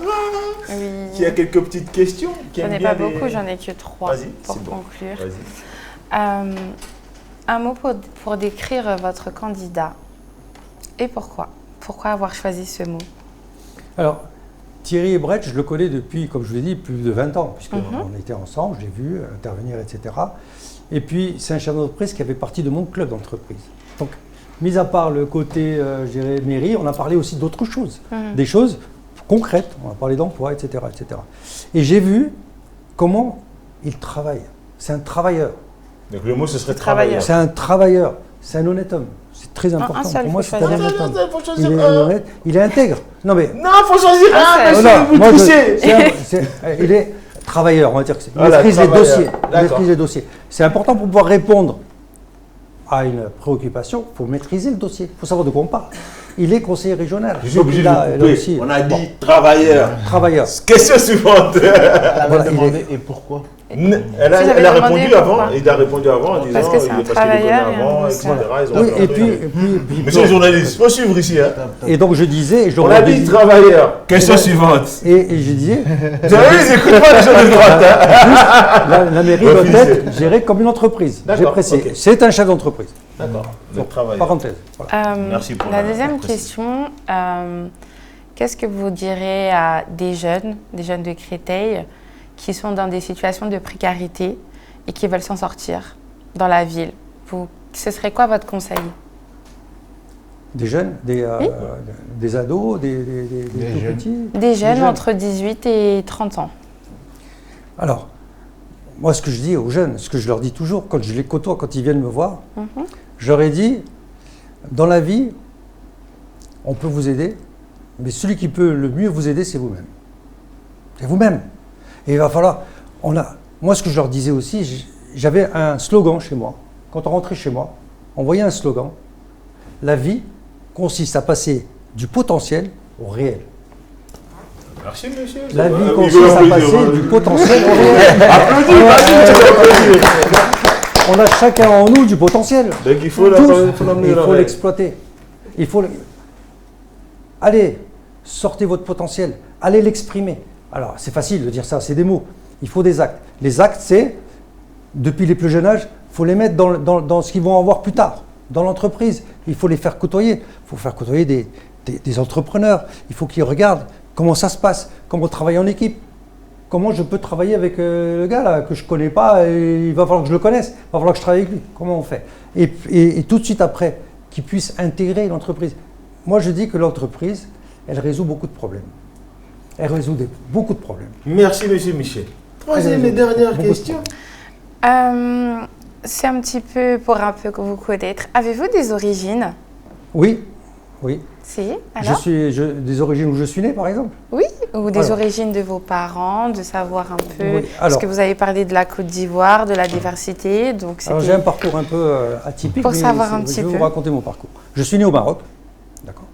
Qui a quelques petites questions. J'en ai pas beaucoup, j'en ai que 3 pour conclure. Un mot pour décrire votre candidat et pourquoi? Pourquoi avoir choisi ce mot? Alors, Thierry Brecht, je le connais depuis, comme je vous l'ai dit, plus de 20 ans, puisqu'on était ensemble, j'ai vu intervenir, etc. Et puis, c'est un chef d'entreprise qui avait partie de mon club d'entreprise. Donc, mis à part le côté, je dirais, mairie, on a parlé aussi d'autres choses, des choses concrètes, on a parlé d'emploi, etc., etc. Et j'ai vu comment il travaille. C'est un travailleur. Donc le mot, ce serait travailleur. C'est un travailleur, c'est un honnête homme. C'est très important. Pour moi, c'est un honnête homme. Il est honnête, il est intègre. Non, faut choisir un, il est travailleur, on va dire que c'est. Il maîtrise les dossiers. Il maîtrise les dossiers. C'est important pour pouvoir répondre à une préoccupation, il faut maîtriser le dossier. Il faut savoir de quoi on parle. Il est conseiller régional. Je suis obligé de vous couper. On a dit travailleur. Travailleur. Question suivante. Elle avait demandé et pourquoi? Elle a répondu avant, il a répondu avant en disant parce que c'est un travailleur avant, etc. Oui, et puis, monsieur le journaliste, il faut suivre ici. Hein. Et donc je disais, on a dit travailleur. Question suivante. Et je disais, vous avez vu, ils n'écoutent pas les gens de droite. Hein. La mairie doit être gérée comme une entreprise. J'ai précisé. Okay. C'est un chef d'entreprise. D'accord. Donc, parenthèse. Voilà. Merci pour la deuxième question. Qu'est-ce que vous direz à des jeunes de Créteil, qui sont dans des situations de précarité et qui veulent s'en sortir dans la ville? Ce serait quoi votre conseil? Des jeunes, des ados, des tout petits? Des jeunes entre 18 et 30 ans. Alors, moi ce que je dis aux jeunes, ce que je leur dis toujours, quand je les côtoie, quand ils viennent me voir, je leur ai dit, dans la vie, on peut vous aider, mais celui qui peut le mieux vous aider, c'est vous-même. C'est vous-même. Et il va falloir... Moi, ce que je leur disais aussi, j'avais un slogan chez moi. Quand on rentrait chez moi, on voyait un slogan. La vie consiste à passer du potentiel au réel. Merci, monsieur. La vie consiste à passer du potentiel au réel. Applaudis. On a chacun en nous du potentiel. Donc il faut l'exploiter. Il faut... Allez, sortez votre potentiel. Allez l'exprimer. Alors, c'est facile de dire ça, c'est des mots. Il faut des actes. Les actes, c'est, depuis les plus jeunes âges, il faut les mettre dans ce qu'ils vont avoir plus tard, dans l'entreprise. Il faut les faire côtoyer. Il faut faire côtoyer des entrepreneurs. Il faut qu'ils regardent comment ça se passe, comment on travaille en équipe. Comment je peux travailler avec le gars là, que je ne connais pas, et il va falloir que je le connaisse, il va falloir que je travaille avec lui. Comment on fait? Et tout de suite après, qu'il puisse intégrer l'entreprise. Moi, je dis que l'entreprise, elle résout beaucoup de problèmes. Elle résout beaucoup de problèmes. Merci, monsieur Michel. Troisième et dernière question. C'est un petit peu pour un peu vous connaître. Avez-vous des origines? Oui. Si, alors des origines où je suis né, par exemple? Oui, ou des origines de vos parents, de savoir un peu... Oui. Parce que vous avez parlé de la Côte d'Ivoire, de la diversité, donc alors j'ai un parcours un peu atypique, pour savoir un petit peu. Je vais vous raconter mon parcours. Je suis né au Maroc, d'accord.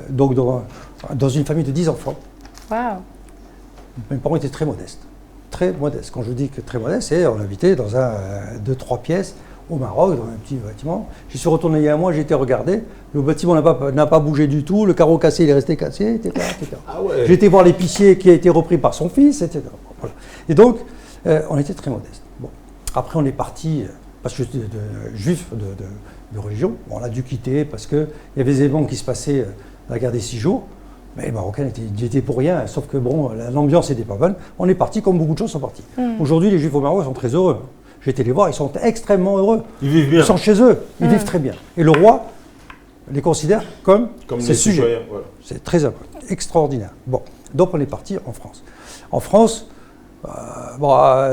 Donc dans une famille de 10 enfants. Waouh. Mes parents étaient très modestes. Très modestes. Quand je dis que très modestes, c'est on habitait dans 2-3 pièces au Maroc, dans un petit bâtiment. J'y suis retourné il y a un mois, j'ai été regardé. Le bâtiment n'a pas bougé du tout. Le carreau cassé, il est resté cassé, etc. Ah ouais. J'ai été voir l'épicier qui a été repris par son fils, etc. Voilà. Et donc, on était très modestes. Bon. Après, on est parti, parce que j'étais juif de religion. Bon, on a dû quitter parce qu'il y avait des événements qui se passaient la guerre des 6 jours. Mais les Marocains étaient pour rien, sauf que bon, l'ambiance n'était pas bonne. On est parti comme beaucoup de choses sont parties. Aujourd'hui, les Juifs au Maroc sont très heureux. J'ai été les voir, ils sont extrêmement heureux. Ils vivent bien. Ils sont chez eux, ils vivent très bien. Et le roi les considère comme ses sujets. Voilà. C'est très extraordinaire. Bon, donc on est parti en France. En France,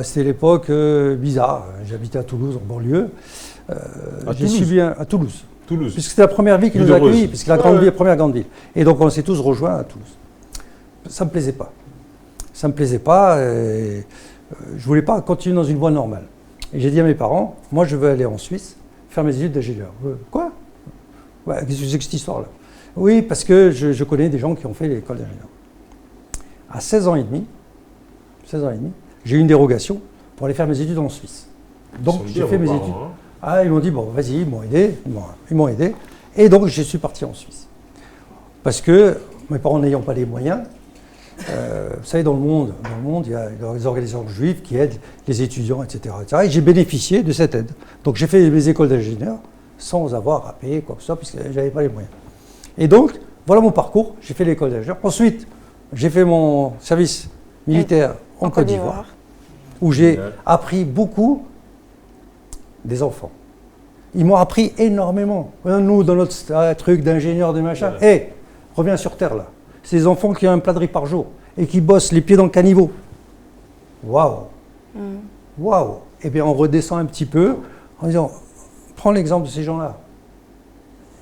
c'était l'époque bizarre. J'habitais à Toulouse, en banlieue. J'ai subi à Toulouse. Puisque c'était la première ville qui nous a accueillis, puisque la première grande ville. Et donc on s'est tous rejoints à Toulouse. Ça ne me plaisait pas. Ça ne me plaisait pas. Je ne voulais pas continuer dans une voie normale. Et j'ai dit à mes parents, moi je veux aller en Suisse, faire mes études d'ingénieur. Quoi? Ouais, qu'est-ce que c'est que cette histoire-là? Oui, parce que je connais des gens qui ont fait l'école d'ingénieur. À 16 ans et demi, j'ai eu une dérogation pour aller faire mes études en Suisse. Donc j'ai fait mes études. Ah, ils m'ont dit, bon, vas-y, ils m'ont aidé. Et donc, je suis parti en Suisse. Parce que, mes parents n'ayant pas les moyens, vous savez, dans le monde, il y a des organisations juives qui aident les étudiants, etc. Et j'ai bénéficié de cette aide. Donc, j'ai fait mes écoles d'ingénieur sans avoir à payer quoi que ce soit, puisque je n'avais pas les moyens. Et donc, voilà mon parcours. J'ai fait l'école d'ingénieur. Ensuite, j'ai fait mon service militaire en Côte d'Ivoire, où j'ai appris beaucoup des enfants. Ils m'ont appris énormément. Nous, dans notre truc d'ingénieur, de machin, reviens sur Terre là. Ces enfants qui ont un plat de riz par jour et qui bossent les pieds dans le caniveau. Waouh. Waouh. Eh bien, on redescend un petit peu en disant, prends l'exemple de ces gens-là.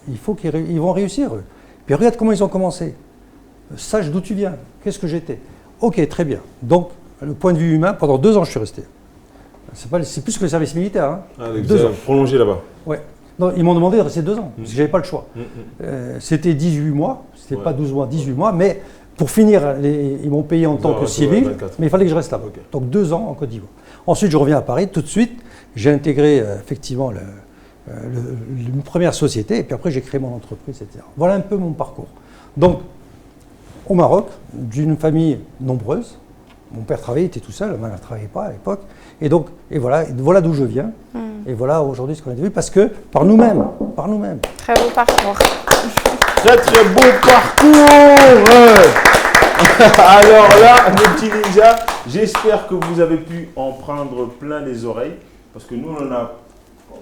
Il faut qu'ils vont réussir. Eux. Puis regarde comment ils ont commencé. Sache d'où tu viens. Qu'est-ce que j'étais. Ok, très bien. Donc, le point de vue humain, pendant 2 ans, je suis resté. C'est plus que le service militaire. Hein. Ah, 2 ans. Prolongé là-bas. Ouais. Non, ils m'ont demandé de rester 2 ans, parce que je n'avais pas le choix. C'était 18 mois, c'était pas 12 mois, 18 mois, mais Pour finir, ils m'ont payé en tant que civil, 24. mais il fallait que je reste là-bas. Ok. Donc 2 ans en Côte d'Ivoire. Ensuite, je reviens à Paris. Tout de suite, j'ai intégré effectivement une première société, et puis après, j'ai créé mon entreprise, etc. Voilà un peu mon parcours. Donc, au Maroc, d'une famille nombreuse. Mon père travaillait, il était tout seul, ma mère ne travaillait pas à l'époque. Et voilà d'où je viens. Et voilà aujourd'hui ce qu'on a vu, parce que par nous-mêmes. Très beau parcours. Très très beau parcours. Alors là, mes petits ninjas, j'espère que vous avez pu en prendre plein les oreilles, parce que nous on en a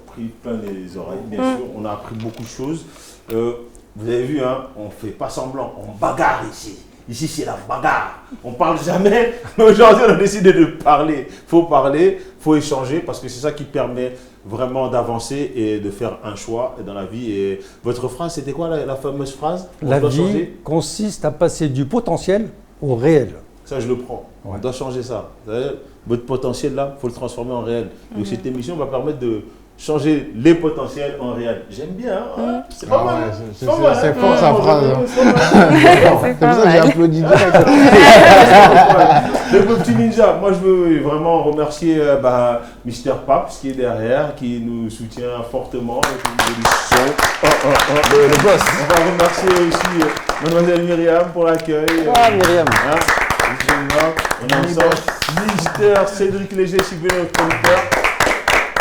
pris plein les oreilles, bien sûr, on a appris beaucoup de choses. Vous avez vu, hein, on ne fait pas semblant, on bagarre ici. Ici, c'est la bagarre. On ne parle jamais, mais aujourd'hui, on a décidé de parler. Il faut échanger, parce que c'est ça qui permet vraiment d'avancer et de faire un choix dans la vie. Et votre phrase, c'était quoi la fameuse phrase? La vie consiste à passer du potentiel au réel. Ça, je le prends. Ouais. On doit changer ça. Votre potentiel, là, il faut le transformer en réel. Donc, cette émission va permettre de changer les potentiels en réel. J'aime bien. Hein? C'est pas mal. C'est fort sa phrase. C'est pour ça que j'ai applaudi direct. Le petit ninja, moi je veux vraiment remercier Mister Paps qui est derrière, qui nous soutient fortement avec une son. Le boss. On va remercier aussi Mademoiselle Myriam pour l'accueil. Myriam. On a ensemble Mister Cédric Léger, notre producteur.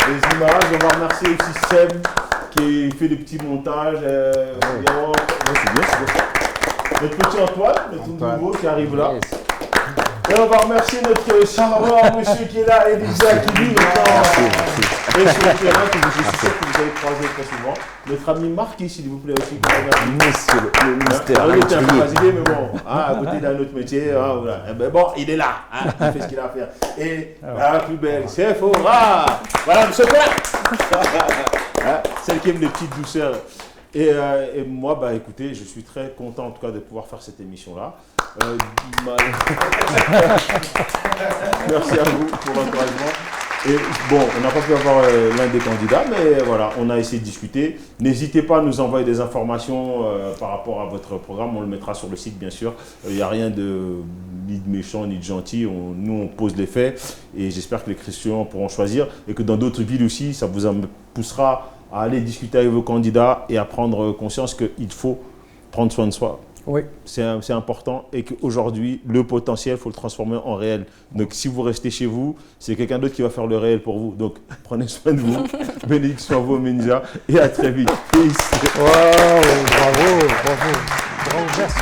Les images, on va remercier aussi Seb qui fait des petits montages. C'est bien. Notre petit Antoine, notre nouveau qui arrive là. Et on va remercier notre charmant monsieur qui est là, Elisa, qui lui est sur le terrain, que je suis sûr que vous allez croiser très souvent. Notre ami Marc, s'il vous plaît aussi. Monsieur le mystère. Il était un peu fatigué, mais bon, à côté d'un autre métier, voilà. Mais bon, il est là, il fait ce qu'il a à faire. Et la plus belle, c'est Sephora. Voilà, monsieur Père. Celle qui aime les petites douceurs. Et moi, écoutez, je suis très content en tout cas de pouvoir faire cette émission-là. Merci à vous pour l'encouragement. Et bon, on n'a pas pu avoir l'un des candidats, mais voilà, on a essayé de discuter. N'hésitez pas à nous envoyer des informations par rapport à votre programme. On le mettra sur le site, bien sûr. Il n'y a rien ni de méchant, ni de gentil. Nous, on pose les faits. Et j'espère que les Christians pourront choisir. Et que dans d'autres villes aussi, ça vous poussera à aller discuter avec vos candidats et à prendre conscience qu'il faut prendre soin de soi. Oui. C'est important et qu'aujourd'hui, le potentiel, il faut le transformer en réel. Donc, si vous restez chez vous, c'est quelqu'un d'autre qui va faire le réel pour vous. Donc, prenez soin de vous. Bénédiction à vous, Ninja, et à très vite. Peace. Wow, bravo. Merci.